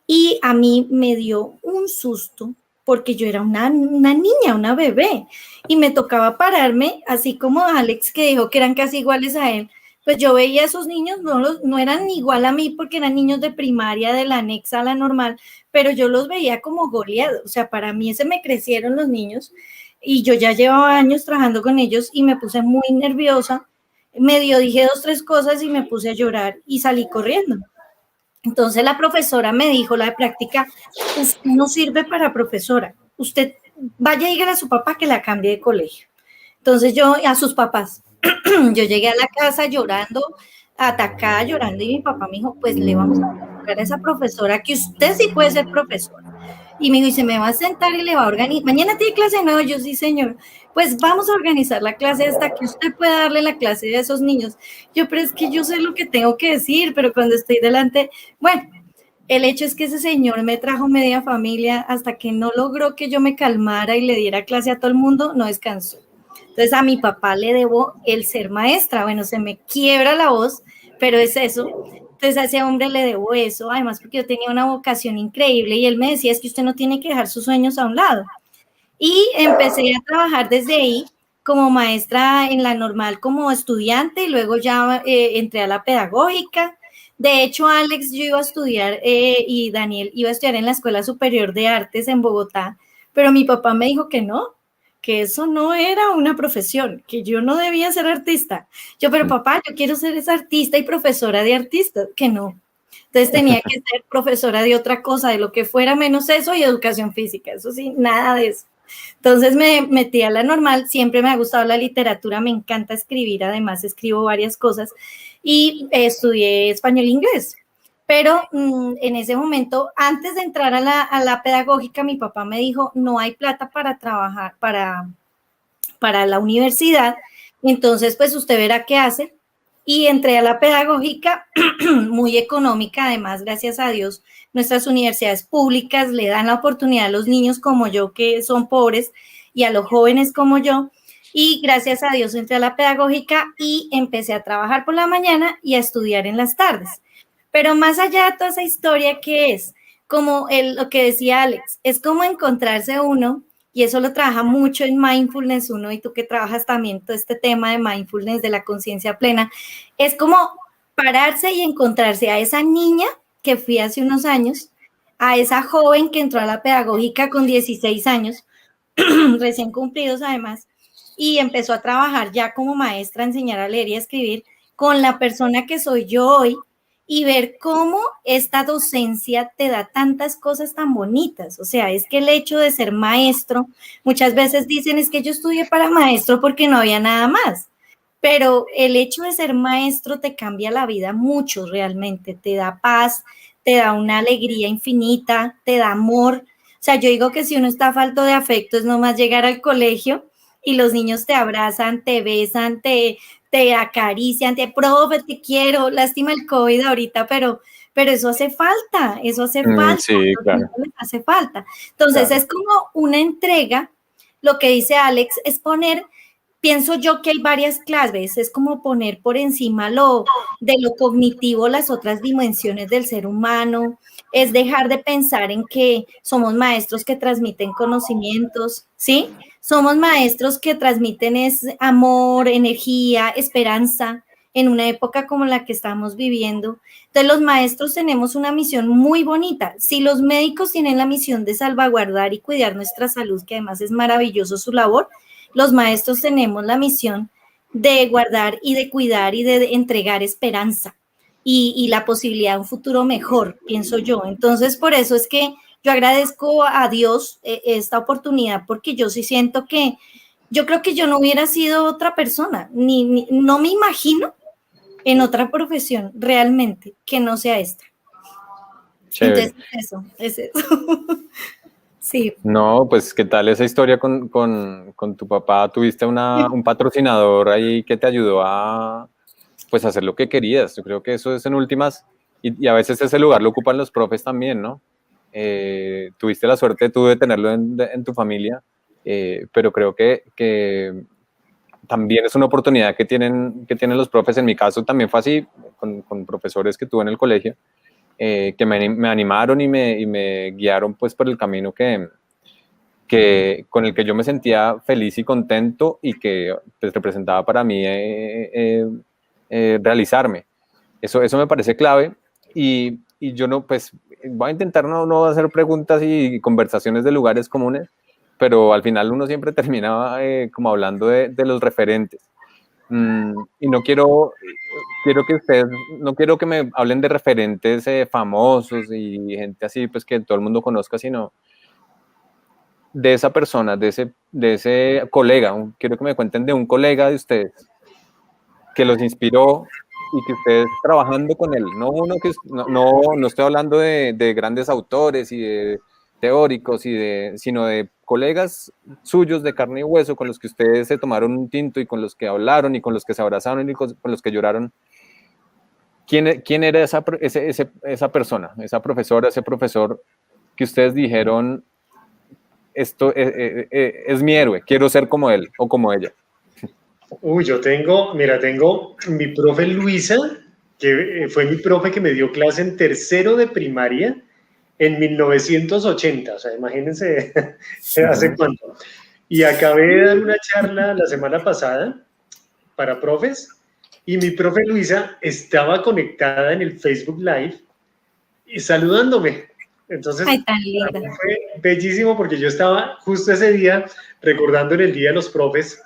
Y a mí me dio un susto porque yo era una niña, una bebé, y me tocaba pararme, así como Alex que dijo que eran casi iguales a él, pues yo veía a esos niños, no eran igual a mí porque eran niños de primaria, de la anexa a la normal, pero yo los veía como goleados, o sea, para mí se me crecieron los niños y yo ya llevaba años trabajando con ellos y me puse muy nerviosa, medio dije 2, 3 cosas y me puse a llorar y salí corriendo. Entonces la profesora me dijo, la de práctica, usted no sirve para profesora, usted vaya y dígale a su papá que la cambie de colegio. Entonces yo, a sus papás, yo llegué a la casa llorando, atacada, llorando, y mi papá me dijo, pues le vamos a buscar a esa profesora que usted sí puede ser profesora. Y me dijo, y se me va a sentar y le va a organizar, mañana tiene clase de nuevo, yo sí señor, pues vamos a organizar la clase hasta que usted pueda darle la clase a esos niños. Yo, pero es que yo sé lo que tengo que decir, pero cuando estoy delante, bueno, el hecho es que ese señor me trajo media familia hasta que no logró que yo me calmara y le diera clase a todo el mundo, no descansó. Entonces a mi papá le debo el ser maestra, bueno, se me quiebra la voz, pero es eso. Entonces a ese hombre le debo eso, además porque yo tenía una vocación increíble y él me decía, es que usted no tiene que dejar sus sueños a un lado. Y empecé a trabajar desde ahí como maestra en la normal como estudiante y luego ya entré a la pedagógica. De hecho, Alex, yo iba a estudiar y Daniel iba a estudiar en la Escuela Superior de Artes en Bogotá, pero mi papá me dijo que no, que eso no era una profesión, que yo no debía ser artista. Yo, pero papá, yo quiero ser esa artista y profesora de artistas, que no. Entonces tenía que ser profesora de otra cosa, de lo que fuera menos eso y educación física, eso sí, nada de eso. Entonces me metí a la normal, siempre me ha gustado la literatura, me encanta escribir, además escribo varias cosas y estudié español e inglés. Pero en ese momento, antes de entrar a la pedagógica, mi papá me dijo, no hay plata para trabajar, para la universidad, entonces pues usted verá qué hace. Y entré a la pedagógica, muy económica, además, gracias a Dios, nuestras universidades públicas le dan la oportunidad a los niños como yo, que son pobres, y a los jóvenes como yo, y gracias a Dios entré a la pedagógica y empecé a trabajar por la mañana y a estudiar en las tardes. Pero más allá de toda esa historia, ¿qué es? Como lo que decía Alex, es como encontrarse uno, y eso lo trabaja mucho en mindfulness uno, y tú que trabajas también todo este tema de mindfulness, de la conciencia plena, es como pararse y encontrarse a esa niña que fui hace unos años, a esa joven que entró a la pedagógica con 16 años, recién cumplidos además, y empezó a trabajar ya como maestra, a enseñar a leer y a escribir con la persona que soy yo hoy, y ver cómo esta docencia te da tantas cosas tan bonitas. O sea, es que el hecho de ser maestro, muchas veces dicen, es que yo estudié para maestro porque no había nada más. Pero el hecho de ser maestro te cambia la vida mucho realmente, te da paz, te da una alegría infinita, te da amor. O sea, yo digo que si uno está falto de afecto es nomás llegar al colegio y los niños te abrazan, te besan, te acarician, profe, te quiero, lástima el COVID ahorita, pero eso hace falta, Sí, claro. Hace falta. Entonces Claro. es como una entrega, lo que dice Alex, es poner, pienso yo que hay varias claves, es como poner por encima de lo cognitivo las otras dimensiones del ser humano, es dejar de pensar en que somos maestros que transmiten conocimientos, ¿sí? Somos maestros que transmiten es amor, energía, esperanza en una época como la que estamos viviendo. Entonces los maestros tenemos una misión muy bonita. Si los médicos tienen la misión de salvaguardar y cuidar nuestra salud, que además es maravilloso su labor, los maestros tenemos la misión de guardar y de cuidar y de entregar esperanza y la posibilidad de un futuro mejor, pienso yo. Entonces, por eso es que yo agradezco a Dios esta oportunidad, porque yo sí siento que yo creo que yo no hubiera sido otra persona, no me imagino en otra profesión realmente que no sea esta. Chévere. Entonces, es eso. Sí. No, pues, ¿qué tal esa historia con tu papá? ¿Tuviste un patrocinador ahí que te ayudó a, pues, hacer lo que querías? Yo creo que eso es en últimas, y a veces ese lugar lo ocupan los profes también, ¿no? Tuviste la suerte tú de tenerlo en tu familia, pero creo que también es una oportunidad que tienen los profes. En mi caso también fue así, con profesores que tuve en el colegio, que me animaron y me guiaron pues por el camino con el que yo me sentía feliz y contento, y que pues, representaba para mí realizarme. Eso me parece clave, y yo no, pues voy a intentar no hacer preguntas y conversaciones de lugares comunes, pero al final uno siempre termina como hablando de los referentes. Y no quiero que ustedes, no quiero que me hablen de referentes famosos y gente así, pues que todo el mundo conozca, sino de esa persona, de ese colega. Quiero que me cuenten de un colega de ustedes que los inspiró y que ustedes trabajando con él, no uno que no estoy hablando de grandes autores y de teóricos sino de colegas suyos de carne y hueso, con los que ustedes se tomaron un tinto y con los que hablaron y con los que se abrazaron y con los que lloraron. ¿Quién era esa persona, esa profesora, ese profesor que ustedes dijeron, esto es mi héroe, quiero ser como él o como ella? Uy, tengo mi profe Luisa, que fue mi profe que me dio clase en tercero de primaria en 1980, o sea, imagínense hace cuánto. Y acabé de dar una charla la semana pasada para profes, y mi profe Luisa estaba conectada en el Facebook Live y saludándome. Entonces, Ay, tan linda. fue bellísimo porque yo estaba justo ese día recordando en el Día de los Profes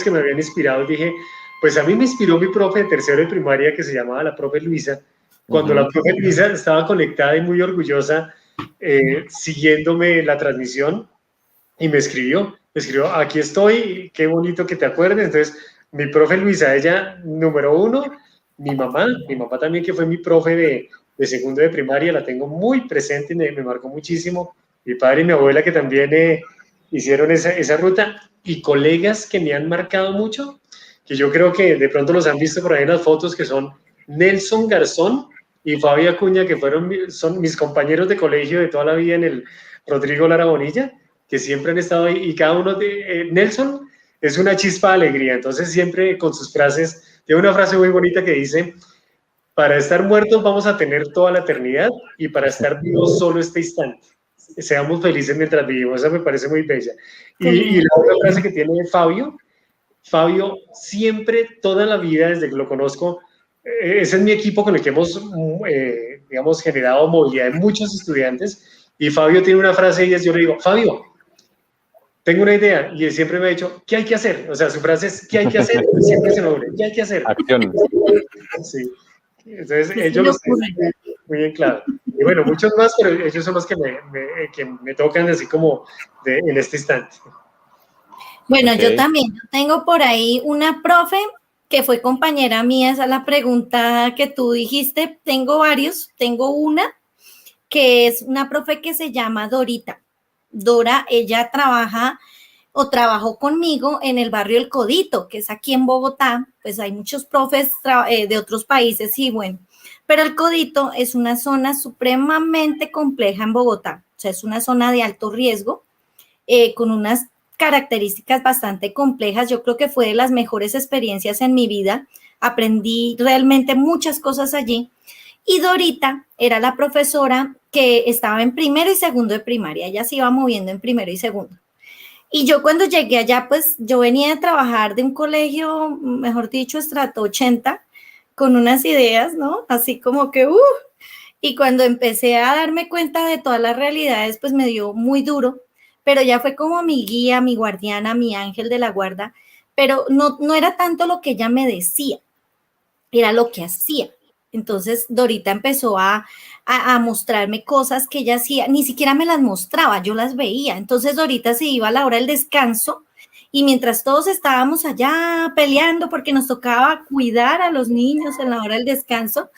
que me habían inspirado y dije, pues a mí me inspiró mi profe de tercero de primaria que se llamaba la profe Luisa, cuando la profe Luisa estaba conectada y muy orgullosa siguiéndome la transmisión y me escribió, aquí estoy, qué bonito que te acuerdes. Entonces, mi profe Luisa, ella, número uno, mi mamá también que fue mi profe de segundo de primaria, la tengo muy presente y me marcó muchísimo. Mi padre y mi abuela que también hicieron esa ruta y colegas que me han marcado mucho, que yo creo que de pronto los han visto por ahí en las fotos, que son Nelson Garzón y Fabio Acuña, que son mis compañeros de colegio de toda la vida en el Rodrigo Lara Bonilla, que siempre han estado ahí y cada uno de Nelson es una chispa de alegría, entonces siempre con sus frases, tiene una frase muy bonita que dice, para estar muertos vamos a tener toda la eternidad y para estar vivos solo este instante. Seamos felices mientras vivimos, esa me parece muy bella. Y la otra frase que tiene Fabio siempre, toda la vida, desde que lo conozco, ese es mi equipo con el que hemos, digamos, generado movilidad de muchos estudiantes, y Fabio tiene una frase y yo le digo, Fabio, tengo una idea, y él siempre me ha dicho, ¿qué hay que hacer? O sea, su frase es, ¿qué hay que hacer? Siempre se me une, ¿qué hay que hacer? Acción. Sí. Entonces, ellos los tienen muy bien claro. Y bueno, muchos más, pero ellos son los que me tocan así como en este instante. Bueno, yo también tengo por ahí una profe que fue compañera mía, esa es la pregunta que tú dijiste. Tengo varios, tengo una que es una profe que se llama Dorita. Dora, ella trabajó conmigo en el barrio El Codito, que es aquí en Bogotá. Pues hay muchos profes de otros países y bueno, pero El Codito es una zona supremamente compleja en Bogotá. O sea, es una zona de alto riesgo, con unas características bastante complejas. Yo creo que fue de las mejores experiencias en mi vida. Aprendí realmente muchas cosas allí. Y Dorita era la profesora que estaba en primero y segundo de primaria. Ella se iba moviendo en primero y segundo. Y yo cuando llegué allá, pues yo venía a trabajar de un colegio, mejor dicho, estrato 80, con unas ideas, ¿no? Así como que, y cuando empecé a darme cuenta de todas las realidades, pues me dio muy duro, pero ya fue como mi guía, mi guardiana, mi ángel de la guarda, pero no era tanto lo que ella me decía, era lo que hacía. Entonces Dorita empezó a mostrarme cosas que ella hacía, ni siquiera me las mostraba, yo las veía. Entonces Dorita se iba a la hora del descanso y mientras todos estábamos allá peleando porque nos tocaba cuidar a los niños en la hora del descanso,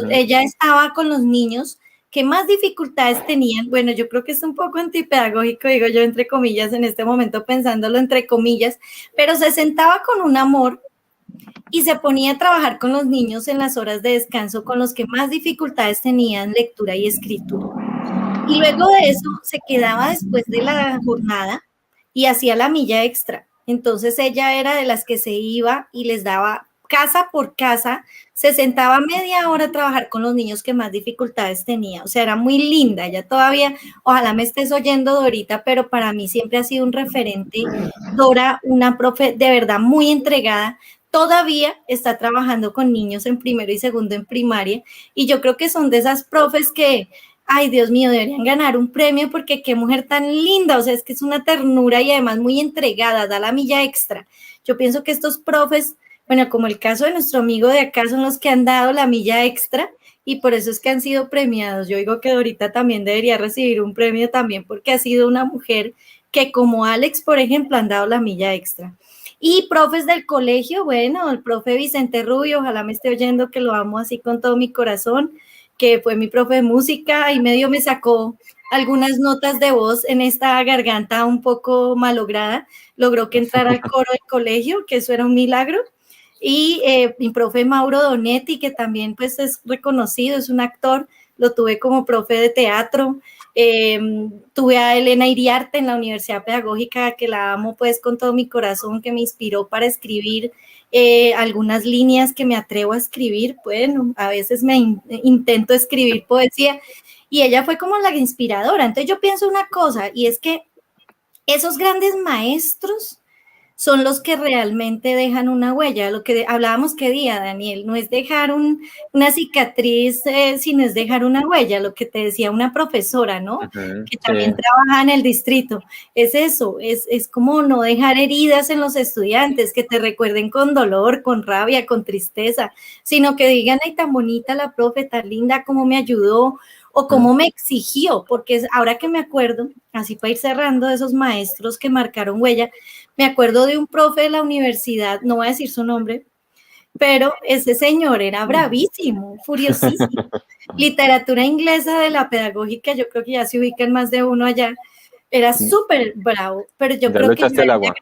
ella estaba con los niños que más dificultades tenían. Bueno, yo creo que es un poco antipedagógico, digo yo entre comillas en este momento pensándolo entre comillas, pero se sentaba con un amor y se ponía a trabajar con los niños en las horas de descanso con los que más dificultades tenían lectura y escritura. Y luego de eso se quedaba después de la jornada y hacía la milla extra. Entonces ella era de las que se iba y les daba casa por casa, se sentaba media hora a trabajar con los niños que más dificultades tenía. O sea, era muy linda. Ella todavía, ojalá me estés oyendo, Dorita, pero para mí siempre ha sido un referente. Dora, una profe de verdad muy entregada, todavía está trabajando con niños en primero y segundo en primaria, y yo creo que son de esas profes que, ay, Dios mío, deberían ganar un premio porque qué mujer tan linda. O sea, es que es una ternura y además muy entregada, da la milla extra. Yo pienso que estos profes, bueno, como el caso de nuestro amigo de acá, son los que han dado la milla extra y por eso es que han sido premiados. Yo digo que Dorita también debería recibir un premio también porque ha sido una mujer que, como Alex, por ejemplo, han dado la milla extra. Y profes del colegio, bueno, el profe Vicente Rubio, ojalá me esté oyendo, que lo amo así con todo mi corazón, que fue mi profe de música y medio me sacó algunas notas de voz en esta garganta un poco malograda, logró que entrara al coro del colegio, que eso era un milagro. Y mi profe Mauro Donetti, que también pues es reconocido, es un actor, lo tuve como profe de teatro. Tuve a Elena Iriarte en la Universidad Pedagógica, que la amo pues con todo mi corazón, que me inspiró para escribir algunas líneas que me atrevo a escribir. Bueno, a veces intento escribir poesía y ella fue como la inspiradora. Entonces yo pienso una cosa, y es que esos grandes maestros son los que realmente dejan una huella. Lo que hablábamos qué día, Daniel, no es dejar una cicatriz, sino es dejar una huella, lo que te decía una profesora, ¿no? Que también trabaja en el distrito. Es eso, es como no dejar heridas en los estudiantes, que te recuerden con dolor, con rabia, con tristeza, sino que digan, ay, tan bonita la profe, tan linda, cómo me ayudó, o cómo me exigió, porque ahora que me acuerdo, así para ir cerrando, de esos maestros que marcaron huella, me acuerdo de un profe de la universidad, no voy a decir su nombre, pero ese señor era bravísimo, furiosísimo. Literatura inglesa de la pedagógica, yo creo que ya se ubican más de uno allá, era súper bravo, pero yo ¿Ya creo lo que... echaste al agua?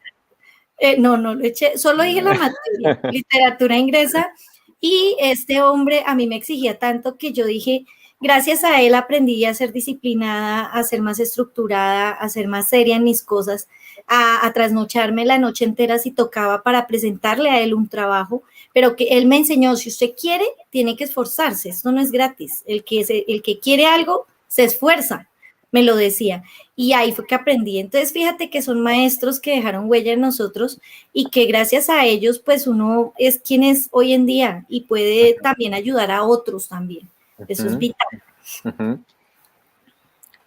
No lo eché, solo dije la materia, literatura inglesa, y este hombre a mí me exigía tanto que yo dije, gracias a él aprendí a ser disciplinada, a ser más estructurada, a ser más seria en mis cosas, a trasnocharme la noche entera si tocaba para presentarle a él un trabajo, pero que él me enseñó, si usted quiere, tiene que esforzarse, esto no es gratis, el que quiere algo se esfuerza, me lo decía. Y ahí fue que aprendí. Entonces, fíjate que son maestros que dejaron huella en nosotros y que gracias a ellos, pues uno es quien es hoy en día y puede también ayudar a otros también. Eso es vital.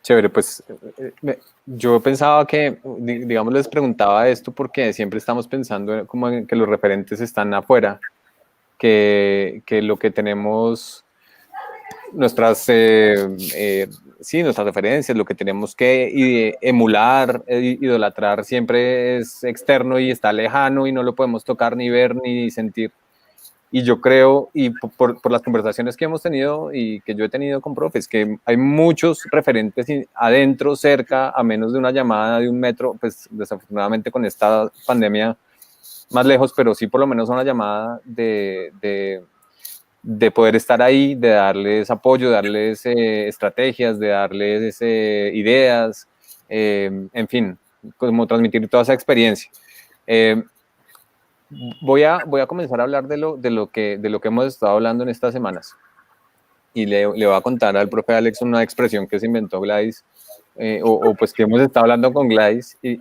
Chévere, pues yo pensaba que, digamos, les preguntaba esto porque siempre estamos pensando como en que los referentes están afuera, que lo que tenemos, nuestras referencias, lo que tenemos que emular, idolatrar, siempre es externo y está lejano y no lo podemos tocar ni ver ni sentir. Y yo creo, y por las conversaciones que hemos tenido y que yo he tenido con profes, que hay muchos referentes adentro, cerca, a menos de una llamada de 1 metro, pues desafortunadamente con esta pandemia más lejos, pero sí por lo menos una llamada de poder estar ahí, de darles apoyo, de darles estrategias, de darles ideas, en fin, como transmitir toda esa experiencia. Voy a comenzar a hablar de lo que hemos estado hablando en estas semanas. Y le voy a contar al profe Alex una expresión que se inventó Gladys, o pues que hemos estado hablando con Gladys. Y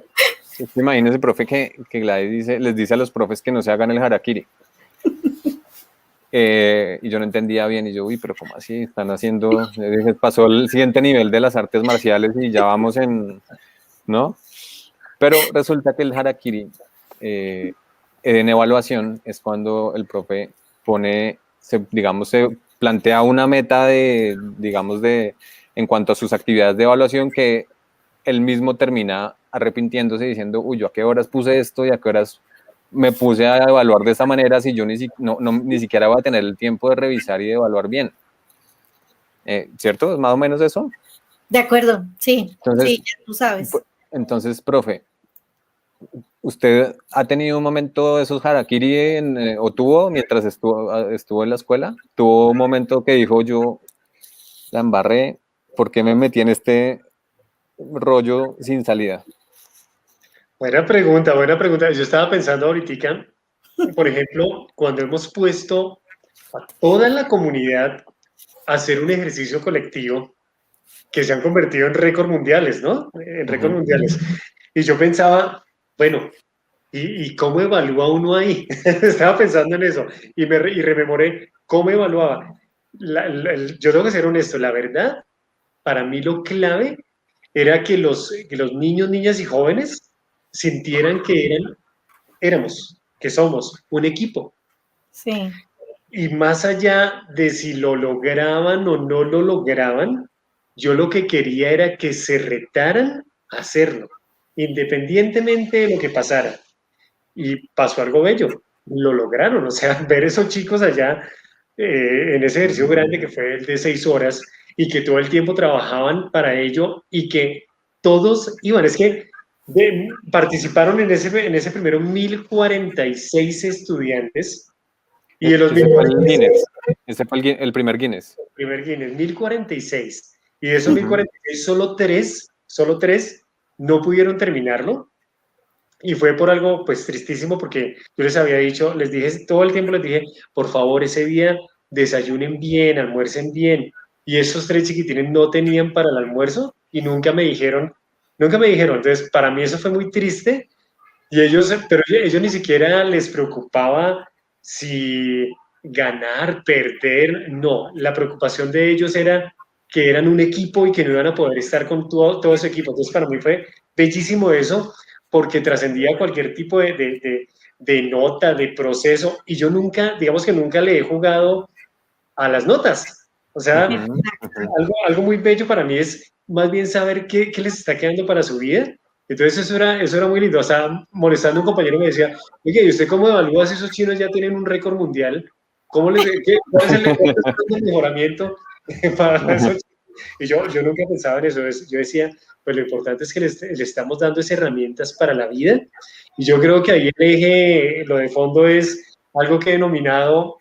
imagínense, profe, que Gladys les dice a los profes que no se hagan el harakiri. Y yo no entendía bien, y yo, uy, pero ¿cómo así? Están haciendo, pasó el siguiente nivel de las artes marciales y ya vamos ¿no? Pero resulta que el harakiri, en evaluación, es cuando el profe se plantea una meta en cuanto a sus actividades de evaluación, que él mismo termina arrepintiéndose diciendo, uy, yo a qué horas puse esto y a qué horas me puse a evaluar de esta manera si yo ni siquiera voy a tener el tiempo de revisar y de evaluar bien. ¿Cierto? ¿Es más o menos eso? De acuerdo, sí. Entonces, sí, ya tú sabes. Entonces, profe, ¿usted ha tenido un momento de esos harakiri o tuvo mientras estuvo en la escuela? ¿Tuvo un momento que dijo, yo la embarré, ¿por qué me metí en este rollo sin salida? Buena pregunta, buena pregunta. Yo estaba pensando ahorita, por ejemplo, cuando hemos puesto a toda la comunidad a hacer un ejercicio colectivo que se han convertido en récord mundiales, ¿no? En récord mundiales. Y yo pensaba, bueno, ¿y cómo evalúa uno ahí? Estaba pensando en eso y rememoré cómo evaluaba. Yo tengo que ser honesto, la verdad, para mí lo clave era que los niños, niñas y jóvenes sintieran que que somos un equipo. Sí. Y más allá de si lo lograban o no lo lograban, yo lo que quería era que se retaran a hacerlo, independientemente de lo que pasara. Y pasó algo bello, lo lograron, o sea, ver esos chicos allá en ese ejercicio grande que fue el de 6 horas y que todo el tiempo trabajaban para ello y que todos iban, es que participaron en ese primero 1046 estudiantes y de los ese fue el Guinness, ese fue el primer Guinness. Primer Guinness, 1046. Y de esos 1046, solo tres no pudieron terminarlo. Y fue por algo, pues, tristísimo, porque yo les había dicho, les dije, todo el tiempo les dije, por favor, ese día desayunen bien, almuercen bien. Y esos 3 chiquitines no tenían para el almuerzo y nunca me dijeron. Entonces, para mí eso fue muy triste, Y pero ellos ni siquiera les preocupaba si ganar, perder, no. La preocupación de ellos era que eran un equipo y que no iban a poder estar con todo ese equipo. Entonces, para mí fue bellísimo eso, porque trascendía cualquier tipo de nota, de proceso, y yo nunca, digamos que nunca le he jugado a las notas. O sea, algo muy bello para mí es más bien saber qué les está quedando para su vida. Entonces eso era muy lindo. O sea, molestando a un compañero me decía, oye, ¿y usted cómo evalúa si esos chinos ya tienen un récord mundial? ¿Cuál es el mejoramiento para esos chinos? Y yo nunca pensaba en eso. Yo decía, pues lo importante es que le estamos dando esas herramientas para la vida. Y yo creo que ahí el eje, lo de fondo es algo que he denominado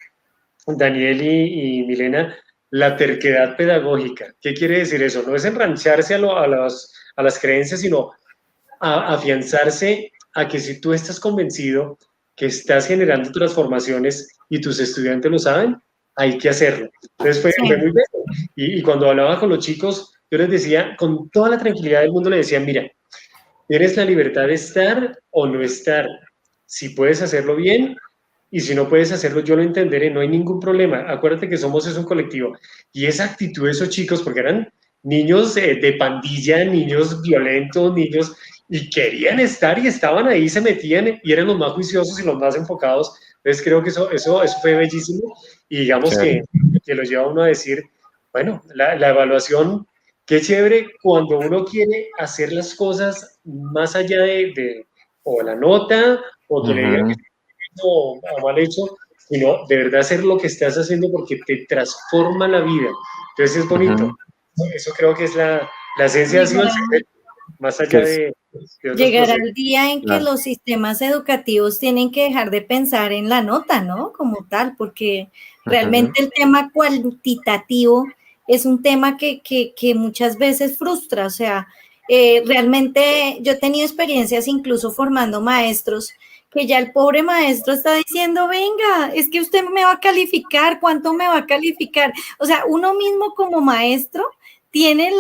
Daniel y Milena, la terquedad pedagógica. ¿Qué quiere decir eso? No es enrancharse a las creencias, sino afianzarse a que si tú estás convencido que estás generando transformaciones y tus estudiantes lo saben, hay que hacerlo. Entonces fue muy bien. Y cuando hablaba con los chicos, yo les decía, con toda la tranquilidad del mundo, les decía, mira, tienes la libertad de estar o no estar. Si puedes hacerlo bien, y si no puedes hacerlo, yo lo entenderé, no hay ningún problema. Acuérdate que somos es un colectivo. Y esa actitud de esos chicos, porque eran niños de pandilla, niños violentos, niños, y querían estar y estaban ahí, se metían y eran los más juiciosos y los más enfocados. Entonces creo que eso fue bellísimo y digamos que lo lleva a uno a decir, bueno, la evaluación, qué chévere cuando uno quiere hacer las cosas más allá o la nota o que le digan que o mal hecho, sino de verdad hacer lo que estás haciendo porque te transforma la vida. Entonces es bonito. Eso creo que es la esencia ha sido el secreto, más allá de otros Llegará procesos. el día en que los sistemas educativos tienen que dejar de pensar en la nota, ¿no? Como tal, porque realmente el tema cuantitativo es un tema que muchas veces frustra. O sea, realmente yo he tenido experiencias incluso formando maestros que ya el pobre maestro está diciendo, venga, es que usted me va a calificar, ¿cuánto me va a calificar? O sea, uno mismo como maestro tiene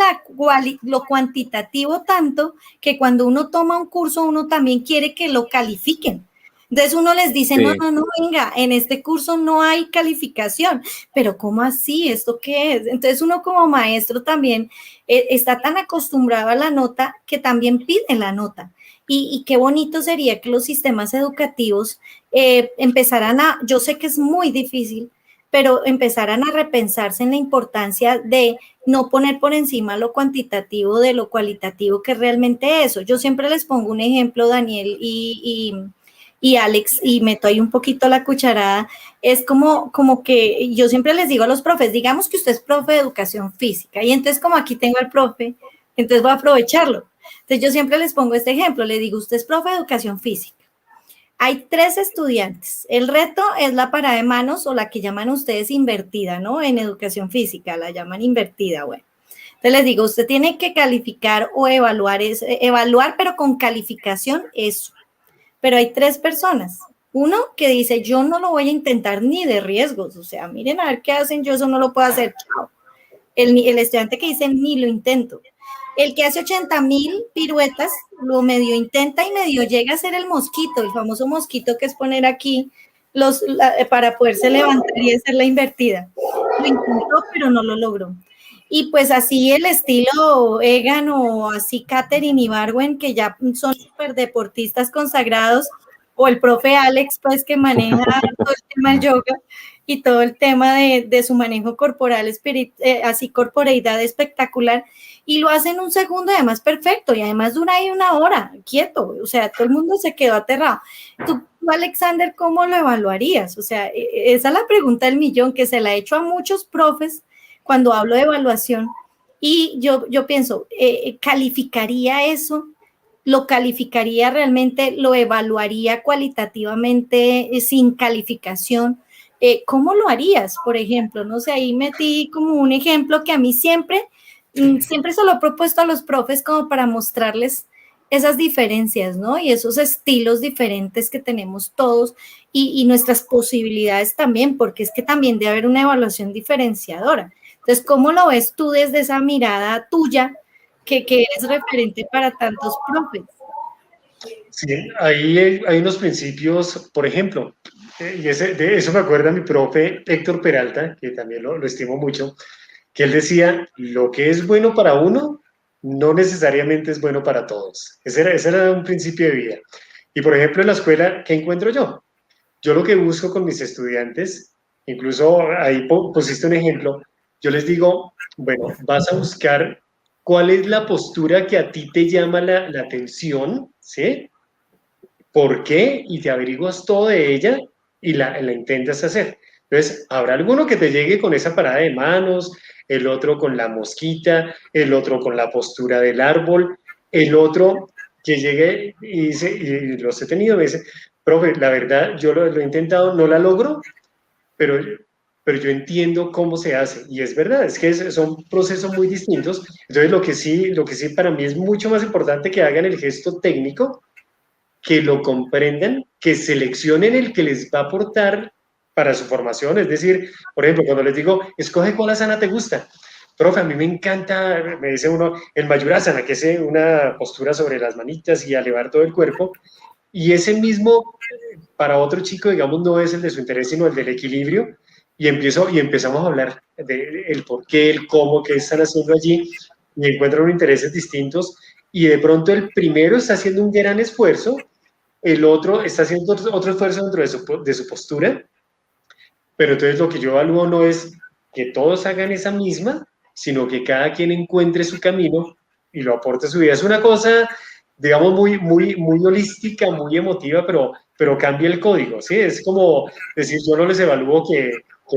lo cuantitativo tanto que cuando uno toma un curso, uno también quiere que lo califiquen. Entonces uno les dice, no, venga, en este curso no hay calificación, pero ¿cómo así? ¿Esto qué es? Entonces uno como maestro también está tan acostumbrado a la nota que también pide la nota. Y qué bonito sería que los sistemas educativos empezaran yo sé que es muy difícil, pero empezaran a repensarse en la importancia de no poner por encima lo cuantitativo de lo cualitativo, que es realmente eso. Yo siempre les pongo un ejemplo, Daniel y Alex, y meto ahí un poquito la cucharada, es como que yo siempre les digo a los profes, digamos que usted es profe de educación física, y entonces como aquí tengo al profe, entonces voy a aprovecharlo. Entonces yo siempre les pongo este ejemplo, le digo, usted es profe de educación física. Hay 3 estudiantes. El reto es la parada de manos o la que llaman ustedes invertida, ¿no? En educación física la llaman invertida, bueno. Entonces les digo, usted tiene que calificar o evaluar, pero con calificación eso. Pero hay 3 personas. Uno que dice, yo no lo voy a intentar ni de riesgos, o sea, miren a ver qué hacen, yo eso no lo puedo hacer, chao. El estudiante que dice, ni lo intento. El que hace 80,000 piruetas, lo medio intenta y medio llega a ser el mosquito, el famoso mosquito que es poner aquí para poderse levantar y hacer la invertida. Lo intentó, pero no lo logró. Y pues así el estilo Egan o así Katherine y Barwen, que ya son súper deportistas consagrados, o el profe Alex, pues que maneja todo el tema del yoga y todo el tema de su manejo corporal, así corporeidad espectacular, y lo hacen un segundo, además perfecto, y además dura ahí 1 hora, quieto, o sea, todo el mundo se quedó aterrado. Tú, Alexander, ¿cómo lo evaluarías? O sea, esa es la pregunta del millón que se la he hecho a muchos profes cuando hablo de evaluación, y yo pienso, ¿calificaría eso? ¿Lo calificaría realmente? ¿Lo evaluaría cualitativamente sin calificación? ¿Cómo lo harías, por ejemplo? No sé, ahí metí como un ejemplo que a mí siempre se lo he propuesto a los profes como para mostrarles esas diferencias, ¿no? Y esos estilos diferentes que tenemos todos y nuestras posibilidades también, porque es que también debe haber una evaluación diferenciadora. Entonces, ¿cómo lo ves tú desde esa mirada tuya que eres referente para tantos profes? Sí, ahí hay unos principios, por ejemplo, de eso me acuerda mi profe Héctor Peralta, que también lo estimo mucho, que él decía, lo que es bueno para uno no necesariamente es bueno para todos. Ese era un principio de vida. Y por ejemplo, en la escuela, ¿qué encuentro yo? Yo lo que busco con mis estudiantes, incluso ahí pusiste un ejemplo, yo les digo, bueno, vas a buscar cuál es la postura que a ti te llama la atención, ¿sí? ¿Por qué? Y te averiguas todo de ella y la intentas hacer. Entonces, habrá alguno que te llegue con esa parada de manos, el otro con la mosquita, el otro con la postura del árbol, el otro que llegue y dice, y los he tenido, me dice, profe, la verdad, yo lo he intentado, no la logro, pero, pero yo entiendo cómo se hace. Y es verdad, es que son procesos muy distintos. Entonces, lo que sí para mí es mucho más importante que hagan el gesto técnico, que lo comprendan, que seleccionen el que les va a aportar para su formación. Es decir, por ejemplo, cuando les digo, escoge cuál asana te gusta. Profe, a mí me encanta, me dice uno, el Mayurasana, que es una postura sobre las manitas y elevar todo el cuerpo. Y ese mismo, para otro chico, digamos, no es el de su interés, sino el del equilibrio. Y empezamos a hablar del por qué, el cómo, qué están haciendo allí, y encuentran intereses distintos. Y de pronto el primero está haciendo un gran esfuerzo, el otro está haciendo otro esfuerzo dentro de su postura, pero entonces lo que yo evalúo no es que todos hagan esa misma, sino que cada quien encuentre su camino y lo aporte a su vida. Es una cosa, digamos, muy holística, muy emotiva, pero cambia el código, ¿sí? Es como decir, yo no les evalúo que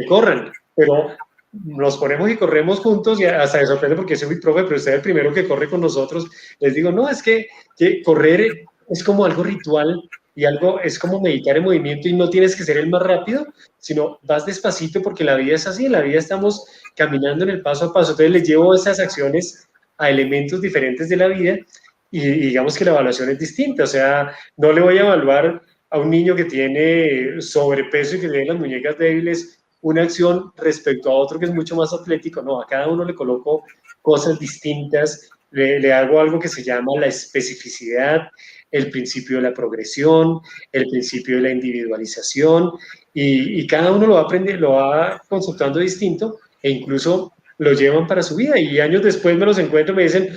corran, pero nos ponemos y corremos juntos y hasta me sorprende porque soy mi profe, pero usted es el primero que corre con nosotros. Les digo, no, es que correr es como algo ritual y algo, es como meditar en movimiento y no tienes que ser el más rápido, sino vas despacito porque la vida es así, en la vida estamos caminando en el paso a paso. Entonces les llevo esas acciones a elementos diferentes de la vida y digamos que la evaluación es distinta. O sea, no le voy a evaluar a un niño que tiene sobrepeso y que tiene las muñecas débiles una acción respecto a otro que es mucho más atlético. No, a cada uno le coloco cosas distintas, le hago algo que se llama la especificidad, el principio de la progresión, el principio de la individualización, y cada uno lo va a aprender, lo va consultando distinto e incluso lo llevan para su vida. Y años después me los encuentro y me dicen,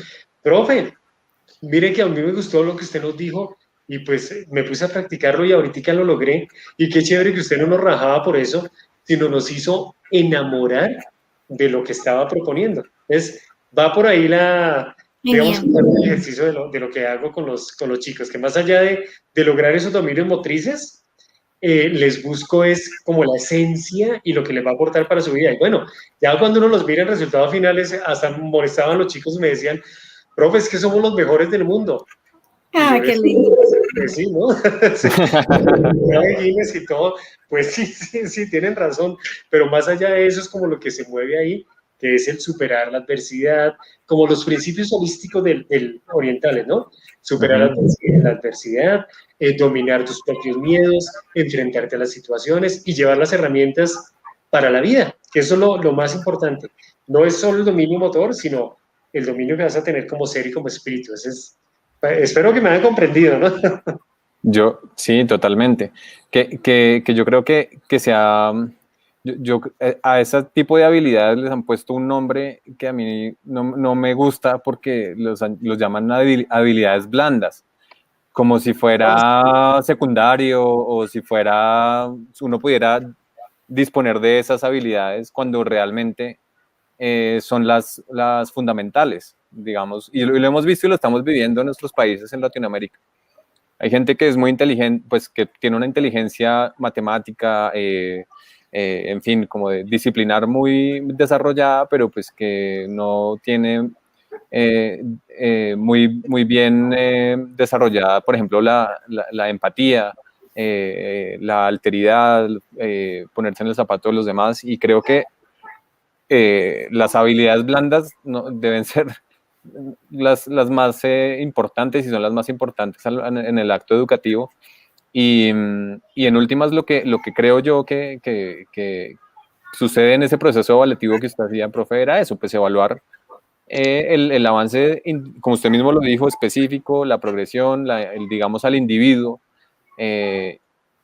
profe, mire que a mí me gustó lo que usted nos dijo y pues me puse a practicarlo y ahorita lo logré. Y qué chévere que usted no nos rajaba por eso, sino nos hizo enamorar de lo que estaba proponiendo. Entonces, va por ahí digamos, el ejercicio de lo que hago con los chicos, que más allá de lograr esos dominios motrices, les busco es como la esencia y lo que les va a aportar para su vida. Y bueno, ya cuando uno los mira en resultados finales, hasta molestaban los chicos y me decían, profe, es que somos los mejores del mundo. Y yo Qué lindo. pues sí, ¿no? Sí, y todo, pues sí, tienen razón, pero más allá de eso es como lo que se mueve ahí, que es el superar la adversidad, como los principios holísticos del orientales, ¿no? Superar la adversidad, dominar tus propios miedos, enfrentarte a las situaciones y llevar las herramientas para la vida, que eso es lo más importante. No es solo el dominio motor, sino el dominio que vas a tener como ser y como espíritu. Espero que me hayan comprendido, ¿no? Yo, sí, totalmente. Que yo creo que sea, a ese tipo de habilidades les han puesto un nombre que a mí no me gusta porque los llaman habilidades blandas, como si fuera secundario o si fuera, uno pudiera disponer de esas habilidades cuando realmente son las fundamentales, digamos, y lo hemos visto y lo estamos viviendo en nuestros países en Latinoamérica. Hay gente que es muy inteligente, pues que tiene una inteligencia matemática, en fin, como de disciplinar muy desarrollada, pero pues que no tiene muy bien desarrollada, por ejemplo, la empatía, la alteridad, ponerse en el zapato de los demás. Y creo que las habilidades blandas deben ser las más importantes y son las más importantes en el acto educativo. Y en últimas, lo que creo yo que sucede en ese proceso evaluativo que usted hacía, profe, era eso, pues evaluar el avance, como usted mismo lo dijo, específico, la progresión, digamos, al individuo,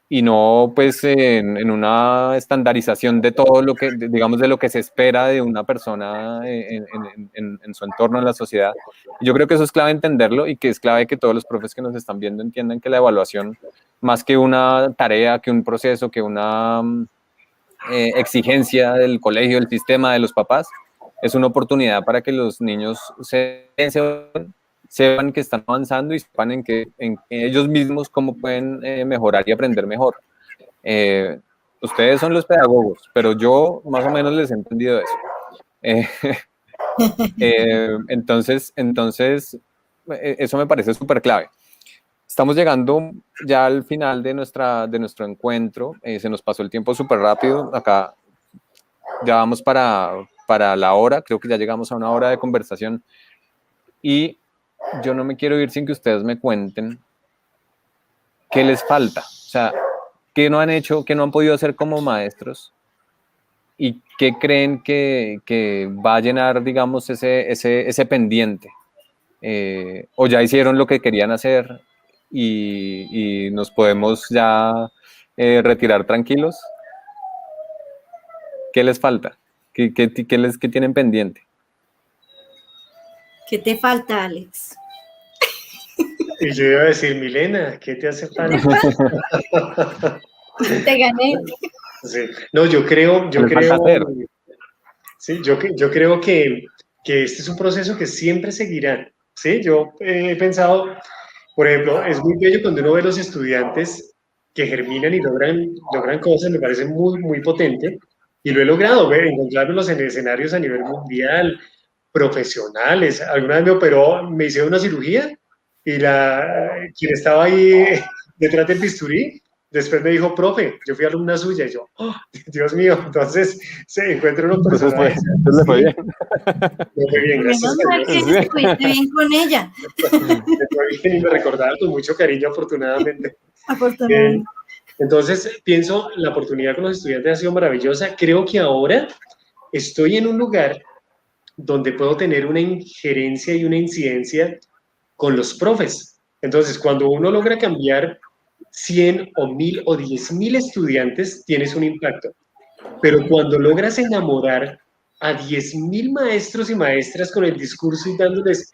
y no pues en una estandarización de todo lo que, digamos, de lo que se espera de una persona en su entorno, en la sociedad. Yo creo que eso es clave entenderlo, y que es clave que todos los profes que nos están viendo entiendan que la evaluación, más que una tarea, que un proceso, que una exigencia del colegio, del sistema, de los papás, es una oportunidad para que los niños sepan que están avanzando y sepan en ellos mismos cómo pueden mejorar y aprender mejor. Ustedes son los pedagogos, pero yo más o menos les he entendido eso. Entonces, eso me parece súper clave. Estamos llegando ya al final de nuestro encuentro. Se nos pasó el tiempo súper rápido. Acá ya vamos para la hora. Creo que ya llegamos a una hora de conversación. Y yo no me quiero ir sin que ustedes me cuenten qué les falta. O sea, qué no han hecho, qué no han podido hacer como maestros, y qué creen que va a llenar, digamos, ese pendiente. O ya hicieron lo que querían hacer y nos podemos ya retirar tranquilos. ¿Qué les falta? ¿Qué tienen pendiente? ¿Qué te falta, Alex? Y yo iba a decir, Milena, ¿qué te hace falta? Te gané. Sí. No, yo creo que este es un proceso que siempre seguirá. ¿Sí? Yo he pensado, por ejemplo, es muy bello cuando uno ve los estudiantes que germinan y logran cosas, me parece muy, muy potente. Y lo he logrado, encontrarlos en escenarios a nivel mundial, profesionales. Alguna vez me hicieron una cirugía, y quien estaba ahí detrás del bisturí, después me dijo, profe, yo fui alumna suya, y yo, oh, Dios mío. Entonces se encuentra unos personajes. Entonces fue bien. Me fue bien, gracias a Dios. Que estuviste bien con ella. Me fue bien y me recordaba con mucho cariño, afortunadamente. Afortunadamente. Entonces pienso, la oportunidad con los estudiantes ha sido maravillosa. Creo que ahora estoy en un lugar donde puedo tener una injerencia y una incidencia con los profes. Entonces, cuando uno logra cambiar 100 o 1000 o 10.000 estudiantes, tienes un impacto. Pero cuando logras enamorar a 10.000 maestros y maestras con el discurso y dándoles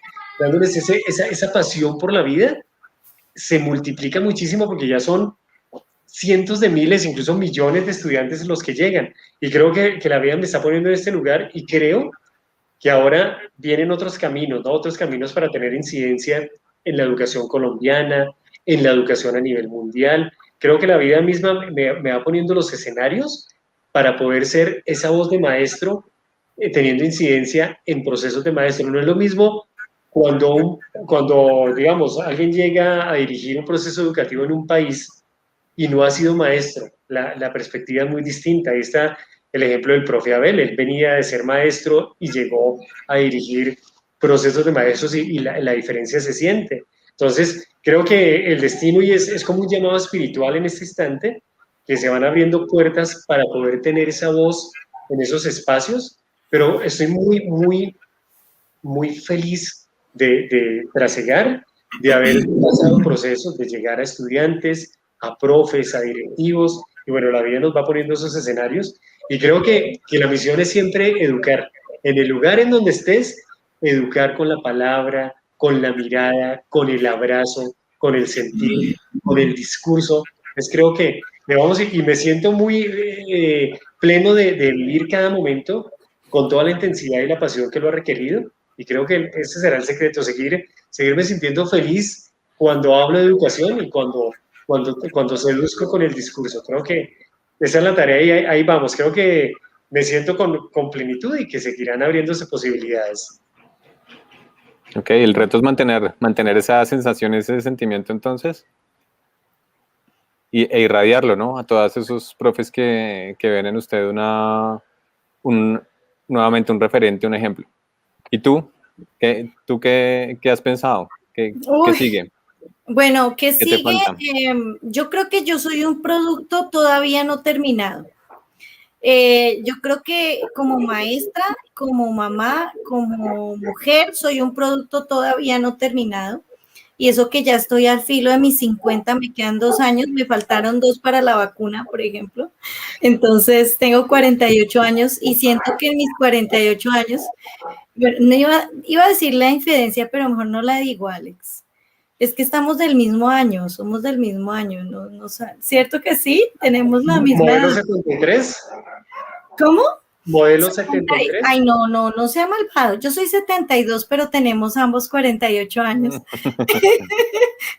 esa pasión por la vida, se multiplica muchísimo, porque ya son cientos de miles, incluso millones de estudiantes los que llegan. Y creo que la vida me está poniendo en este lugar, y creo que ahora vienen otros caminos, ¿no? Otros caminos para tener incidencia en la educación colombiana, en la educación a nivel mundial. Creo que la vida misma me va poniendo los escenarios para poder ser esa voz de maestro, teniendo incidencia en procesos de maestro. No es lo mismo cuando, digamos, alguien llega a dirigir un proceso educativo en un país y no ha sido maestro. La perspectiva es muy distinta. Ahí está el ejemplo del profe Abel. Él venía de ser maestro y llegó a dirigir procesos de maestros, y la diferencia se siente. Entonces, creo que el destino, y es como un llamado espiritual en este instante, que se van abriendo puertas para poder tener esa voz en esos espacios, pero estoy muy, muy, muy feliz de trasegar, de haber pasado procesos, de llegar a estudiantes, a profes, a directivos, y bueno, la vida nos va poniendo esos escenarios, y creo que la misión es siempre educar. En el lugar en donde estés, educar con la palabra, con la mirada, con el abrazo, con el sentir, con el discurso. Pues creo que me siento muy pleno de vivir cada momento con toda la intensidad y la pasión que lo ha requerido, y creo que ese será el secreto, seguirme sintiendo feliz cuando hablo de educación y cuando seduzco con el discurso. Creo que esa es la tarea, y ahí vamos. Creo que me siento con plenitud, y que seguirán abriéndose posibilidades. Ok, el reto es mantener esa sensación, ese sentimiento, entonces, e irradiarlo, ¿no? A todos esos profes que ven en usted nuevamente un referente, un ejemplo. ¿Y tú? ¿Qué has pensado? ¿Qué sigue? Bueno, ¿qué ¿Qué sigue? Yo creo que yo soy un producto todavía no terminado. Yo creo que como maestra, como mamá, como mujer, soy un producto todavía no terminado. Y eso que ya estoy al filo de mis 50, me quedan 2 años, me faltaron 2 para la vacuna, por ejemplo. Entonces, tengo 48 años y siento que en mis 48 años, bueno, no iba a decir la infidencia, pero mejor no la digo, Alex. Es que estamos del mismo año, somos del mismo año, ¿cierto que sí? Tenemos la misma ¿Modelo edad. 73? ¿Cómo? ¿Modelo 73? Ay, no sea malvado. Yo soy 72, pero tenemos ambos 48 años.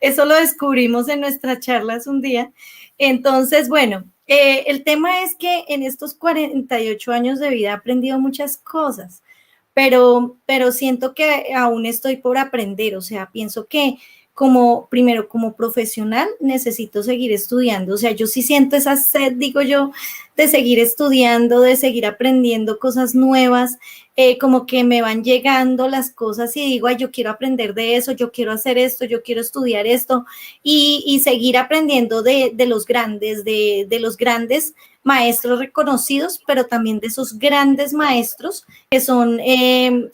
Eso lo descubrimos en nuestras charlas un día. Entonces, bueno, el tema es que en estos 48 años de vida he aprendido muchas cosas, pero siento que aún estoy por aprender. O sea, pienso que primero como profesional necesito seguir estudiando. O sea, yo sí siento esa sed, digo yo, de seguir estudiando, de seguir aprendiendo cosas nuevas, como que me van llegando las cosas y digo, ay, yo quiero aprender de eso, yo quiero hacer esto, yo quiero estudiar esto y seguir aprendiendo de los grandes, de los grandes maestros reconocidos, pero también de esos grandes maestros que son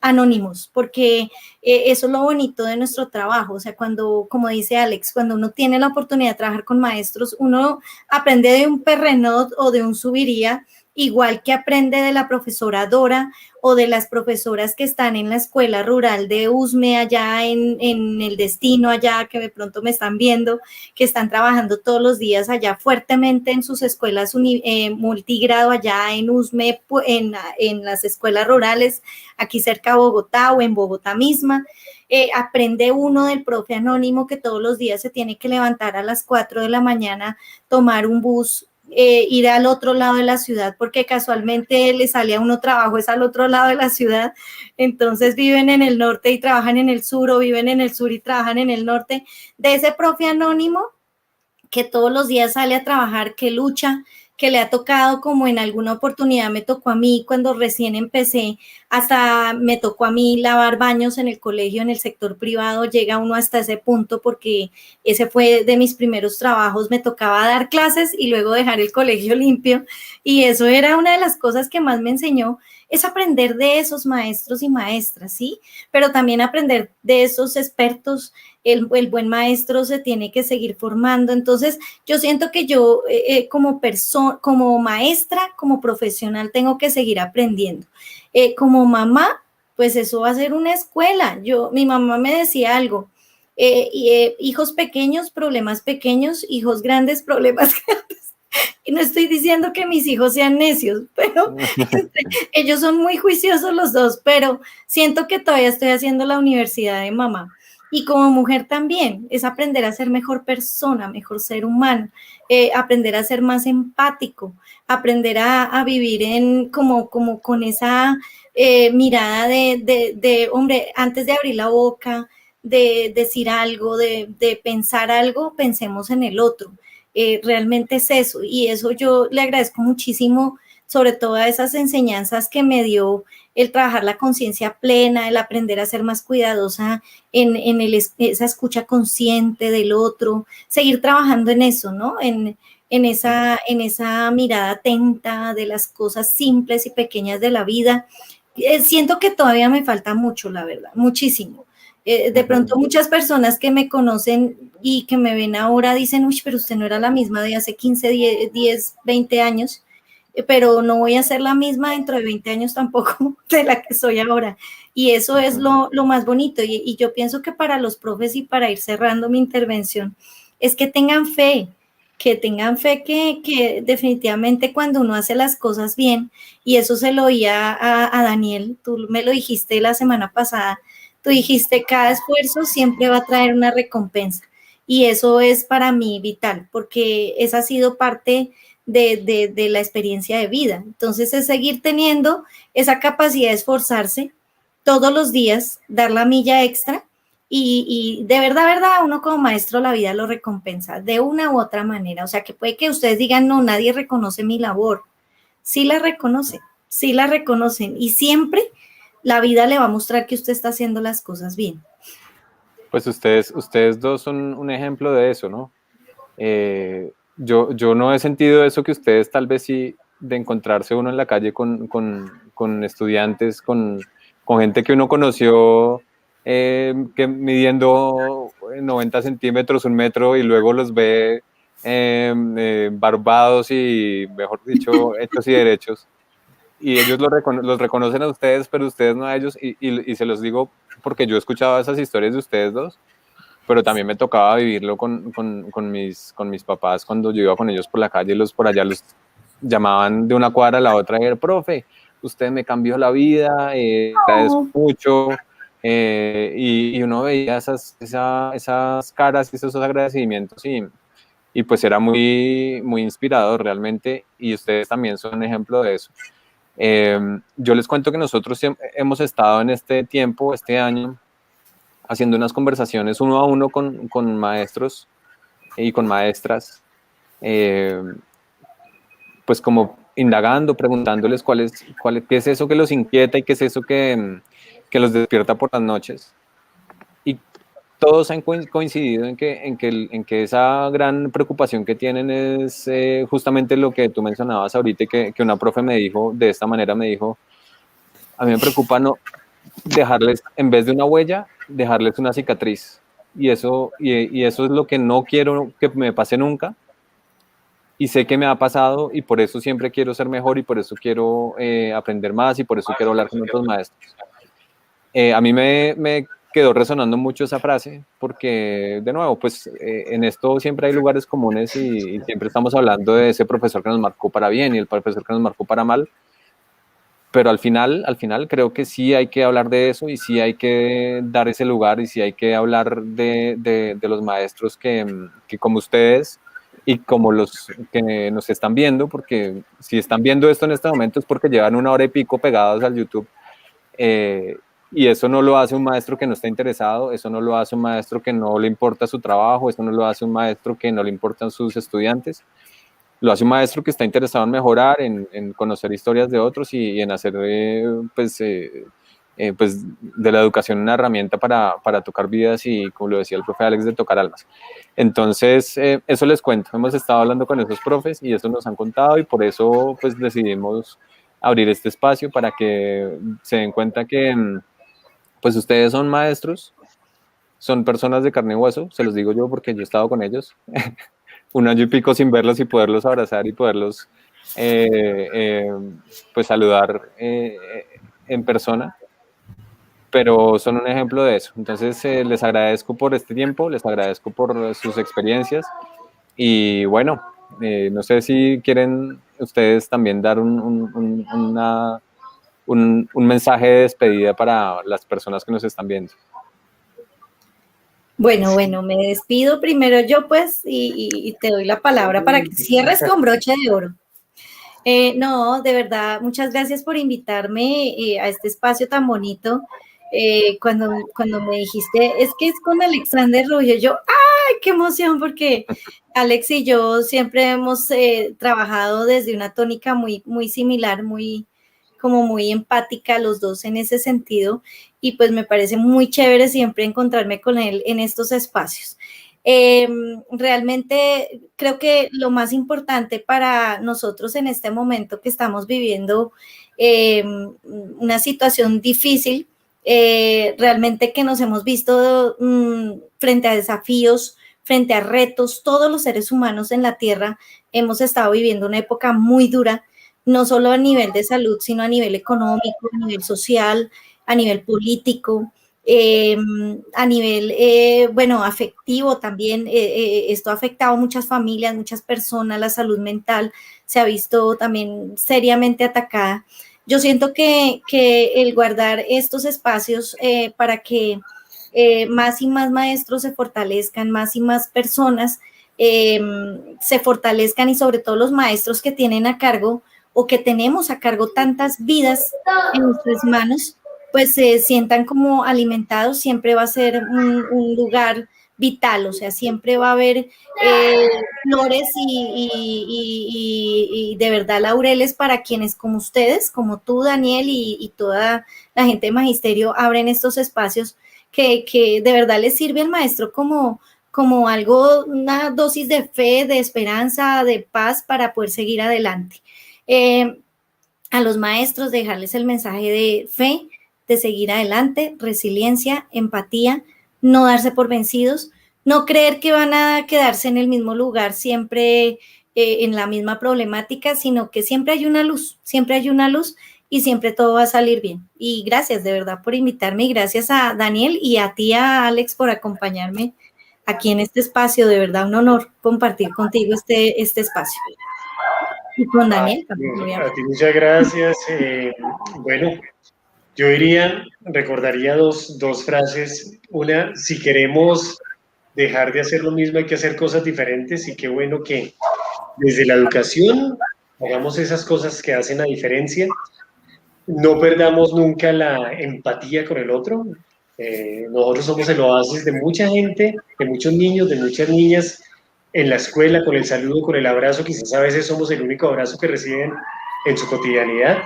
anónimos, porque eso es lo bonito de nuestro trabajo. O sea, cuando, como dice Alex, cuando uno tiene la oportunidad de trabajar con maestros, uno aprende de un Perrenot o de un Subiría, igual que aprende de la profesora Dora o de las profesoras que están en la escuela rural de Usme, allá en el destino, allá que de pronto me están viendo, que están trabajando todos los días allá fuertemente en sus escuelas multigrado, allá en Usme, en las escuelas rurales, aquí cerca de Bogotá o en Bogotá misma. Aprende uno del profe anónimo que todos los días se tiene que levantar a las 4 de la mañana, tomar un bus, ir al otro lado de la ciudad, porque casualmente le sale a uno trabajo, es al otro lado de la ciudad. Entonces viven en el norte y trabajan en el sur, o viven en el sur y trabajan en el norte. De ese profe anónimo que todos los días sale a trabajar, que lucha, que le ha tocado, como en alguna oportunidad me tocó a mí cuando recién empecé, hasta me tocó a mí lavar baños en el colegio, en el sector privado. Llega uno hasta ese punto porque ese fue de mis primeros trabajos, me tocaba dar clases y luego dejar el colegio limpio, y eso era una de las cosas que más me enseñó, es aprender de esos maestros y maestras, ¿sí? Pero también aprender de esos expertos. El buen maestro se tiene que seguir formando. Entonces, yo siento que yo como persona, como maestra, como profesional, tengo que seguir aprendiendo. Como mamá, pues eso va a ser una escuela. Mi mamá me decía algo, hijos pequeños, problemas pequeños, hijos grandes, problemas grandes. Y no estoy diciendo que mis hijos sean necios, pero ellos son muy juiciosos los dos, pero siento que todavía estoy haciendo la universidad de mamá. Y como mujer también, es aprender a ser mejor persona, mejor ser humano, aprender a ser más empático, aprender a vivir como con esa mirada hombre, antes de abrir la boca, de decir algo, de pensar algo, pensemos en el otro. Realmente es eso, y eso yo le agradezco muchísimo, sobre todo a esas enseñanzas que me dio el trabajar la conciencia plena, el aprender a ser más cuidadosa en esa escucha consciente del otro, seguir trabajando en eso, ¿no? En esa mirada atenta de las cosas simples y pequeñas de la vida. Siento que todavía me falta mucho, la verdad, muchísimo. De pronto muchas personas que me conocen y que me ven ahora dicen, uy, pero usted no era la misma de hace 15, 10, 20 años, pero no voy a ser la misma dentro de 20 años tampoco de la que soy ahora. Y eso es lo más bonito. Y yo pienso que para los profes, y para ir cerrando mi intervención, es que tengan fe, que definitivamente cuando uno hace las cosas bien, y eso se lo oía a Daniel, tú me lo dijiste la semana pasada, tú dijiste, cada esfuerzo siempre va a traer una recompensa. Y eso es para mí vital, porque esa ha sido parte de la experiencia de vida. Entonces es seguir teniendo esa capacidad de esforzarse todos los días, dar la milla extra, y de verdad, uno como maestro la vida lo recompensa de una u otra manera. O sea, que puede que ustedes digan, no, nadie reconoce mi labor. Sí la reconocen, sí la reconocen, y siempre la vida le va a mostrar que usted está haciendo las cosas bien. Pues ustedes dos son un ejemplo de eso, ¿no? Yo no he sentido eso que ustedes tal vez sí de encontrarse uno en la calle con estudiantes, con gente que uno conoció que midiendo 90 centímetros, 1 metro, y luego los ve barbados y, mejor dicho, hechos y derechos. Y ellos los reconocen a ustedes, pero ustedes no a ellos. Y se los digo porque yo escuchaba esas historias de ustedes dos, pero también me tocaba vivirlo con mis papás cuando yo iba con ellos por la calle, por allá los llamaban de una cuadra a la otra y era, profe, usted me cambió la vida, agradezco mucho, y uno veía esas caras y esos agradecimientos y pues era muy, muy inspirador realmente, y ustedes también son un ejemplo de eso. Yo les cuento que nosotros hemos estado en este tiempo, este año, haciendo unas conversaciones 1 a 1 con maestros y con maestras, pues como indagando, preguntándoles qué es eso que los inquieta y qué es eso que los despierta por las noches. Y todos han coincidido en que esa gran preocupación que tienen es justamente lo que tú mencionabas ahorita, y que una profe me dijo, de esta manera me dijo, a mí me preocupa no dejarles, en vez de una huella, dejarles una cicatriz. Y eso es lo que no quiero que me pase nunca. Y sé que me ha pasado y por eso siempre quiero ser mejor y por eso quiero aprender más y por eso quiero hablar con otros maestros. A mí me quedó resonando mucho esa frase porque, de nuevo, pues en esto siempre hay lugares comunes y siempre estamos hablando de ese profesor que nos marcó para bien y el profesor que nos marcó para mal. Pero al final creo que sí hay que hablar de eso y sí hay que dar ese lugar y sí hay que hablar de los maestros que como ustedes y como los que nos están viendo, porque si están viendo esto en este momento es porque llevan 1 hora y pico pegados al YouTube, y eso no lo hace un maestro que no está interesado, eso no lo hace un maestro que no le importa su trabajo, eso no lo hace un maestro que no le importan sus estudiantes. Lo hace un maestro que está interesado en mejorar, en conocer historias de otros y en hacer pues de la educación una herramienta para tocar vidas y, como lo decía el profe Alex, de tocar almas. Entonces, eso les cuento. Hemos estado hablando con esos profes y eso nos han contado y por eso pues decidimos abrir este espacio para que se den cuenta que pues ustedes son maestros, son personas de carne y hueso, se los digo yo porque yo he estado con ellos. 1 año y pico sin verlos y poderlos abrazar y poderlos pues saludar en persona, pero son un ejemplo de eso. Entonces les agradezco por este tiempo, les agradezco por sus experiencias y bueno, no sé si quieren ustedes también dar un mensaje de despedida para las personas que nos están viendo. Bueno, me despido primero yo pues y te doy la palabra para que cierres con broche de oro. No, de verdad, muchas gracias por invitarme a este espacio tan bonito. Cuando me dijiste, es que es con Alexander Rubio, yo, ¡ay, qué emoción! Porque Alex y yo siempre hemos trabajado desde una tónica muy, muy similar, muy empática los dos en ese sentido, y pues me parece muy chévere siempre encontrarme con él en estos espacios. Realmente creo que lo más importante para nosotros en este momento que estamos viviendo una situación difícil, realmente que nos hemos visto frente a desafíos, frente a retos, todos los seres humanos en la Tierra hemos estado viviendo una época muy dura, no solo a nivel de salud, sino a nivel económico, a nivel social, a nivel político, a nivel, afectivo también. Esto ha afectado a muchas familias, muchas personas, la salud mental se ha visto también seriamente atacada. Yo siento que el guardar estos espacios para que más y más maestros se fortalezcan, más y más personas se fortalezcan, y sobre todo los maestros que tienen a cargo o que tenemos a cargo tantas vidas en nuestras manos, pues se sientan como alimentados. Siempre va a ser un lugar vital, o sea, siempre va a haber flores y de verdad laureles para quienes como ustedes, como tú, Daniel, y toda la gente de magisterio abren estos espacios que de verdad les sirve al maestro como algo, una dosis de fe, de esperanza, de paz para poder seguir adelante. A los maestros dejarles el mensaje de fe, de seguir adelante, resiliencia, empatía, no darse por vencidos, no creer que van a quedarse en el mismo lugar siempre en la misma problemática, sino que siempre hay una luz y siempre todo va a salir bien. Y gracias de verdad por invitarme y gracias a Daniel y a ti, a Alex, por acompañarme aquí en este espacio. De verdad, un honor compartir contigo este espacio. Y con Daniel también. A ti muchas gracias. Bueno, yo recordaría dos frases. Una, si queremos dejar de hacer lo mismo, hay que hacer cosas diferentes, y qué bueno que desde la educación hagamos esas cosas que hacen la diferencia. No perdamos nunca la empatía con el otro. Nosotros somos el oasis de mucha gente, de muchos niños, de muchas niñas en la escuela, con el saludo, con el abrazo. Quizás a veces somos el único abrazo que reciben en su cotidianidad.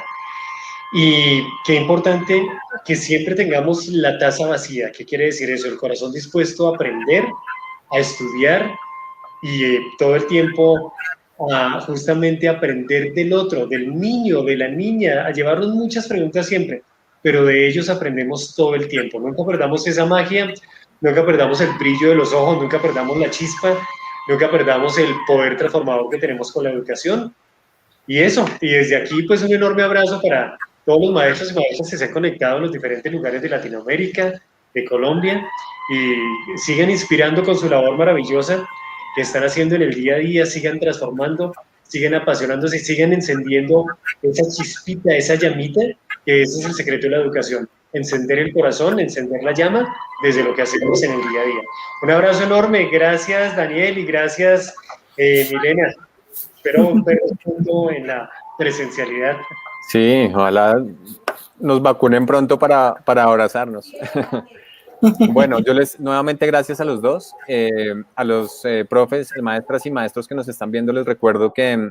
Y qué importante que siempre tengamos la taza vacía. ¿Qué quiere decir eso? El corazón dispuesto a aprender, a estudiar y todo el tiempo a justamente aprender del otro, del niño, de la niña, a llevarnos muchas preguntas siempre, pero de ellos aprendemos todo el tiempo. Nunca perdamos esa magia, nunca perdamos el brillo de los ojos, nunca perdamos la chispa, nunca perdamos el poder transformador que tenemos con la educación. Y eso, y desde aquí pues un enorme abrazo para todos los maestros y maestras que se han conectado en los diferentes lugares de Latinoamérica, de Colombia, y sigan inspirando con su labor maravillosa que están haciendo en el día a día, sigan transformando, sigan apasionándose, sigan encendiendo esa chispita, esa llamita, que ese es el secreto de la educación, encender el corazón, encender la llama desde lo que hacemos en el día a día. Un abrazo enorme, gracias Daniel y gracias Milena. Espero veros pronto en la presencialidad. Sí, ojalá nos vacunen pronto para abrazarnos. Bueno, yo nuevamente gracias a los dos, a los profes, maestras y maestros que nos están viendo, les recuerdo que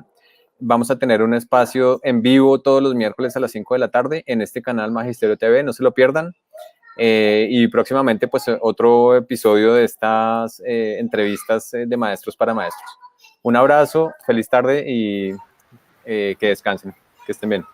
vamos a tener un espacio en vivo todos los miércoles a las 5 de la tarde en este canal Magisterio TV, no se lo pierdan. Y próximamente pues otro episodio de estas entrevistas de maestros para maestros. Un abrazo, feliz tarde y que descansen, que estén bien.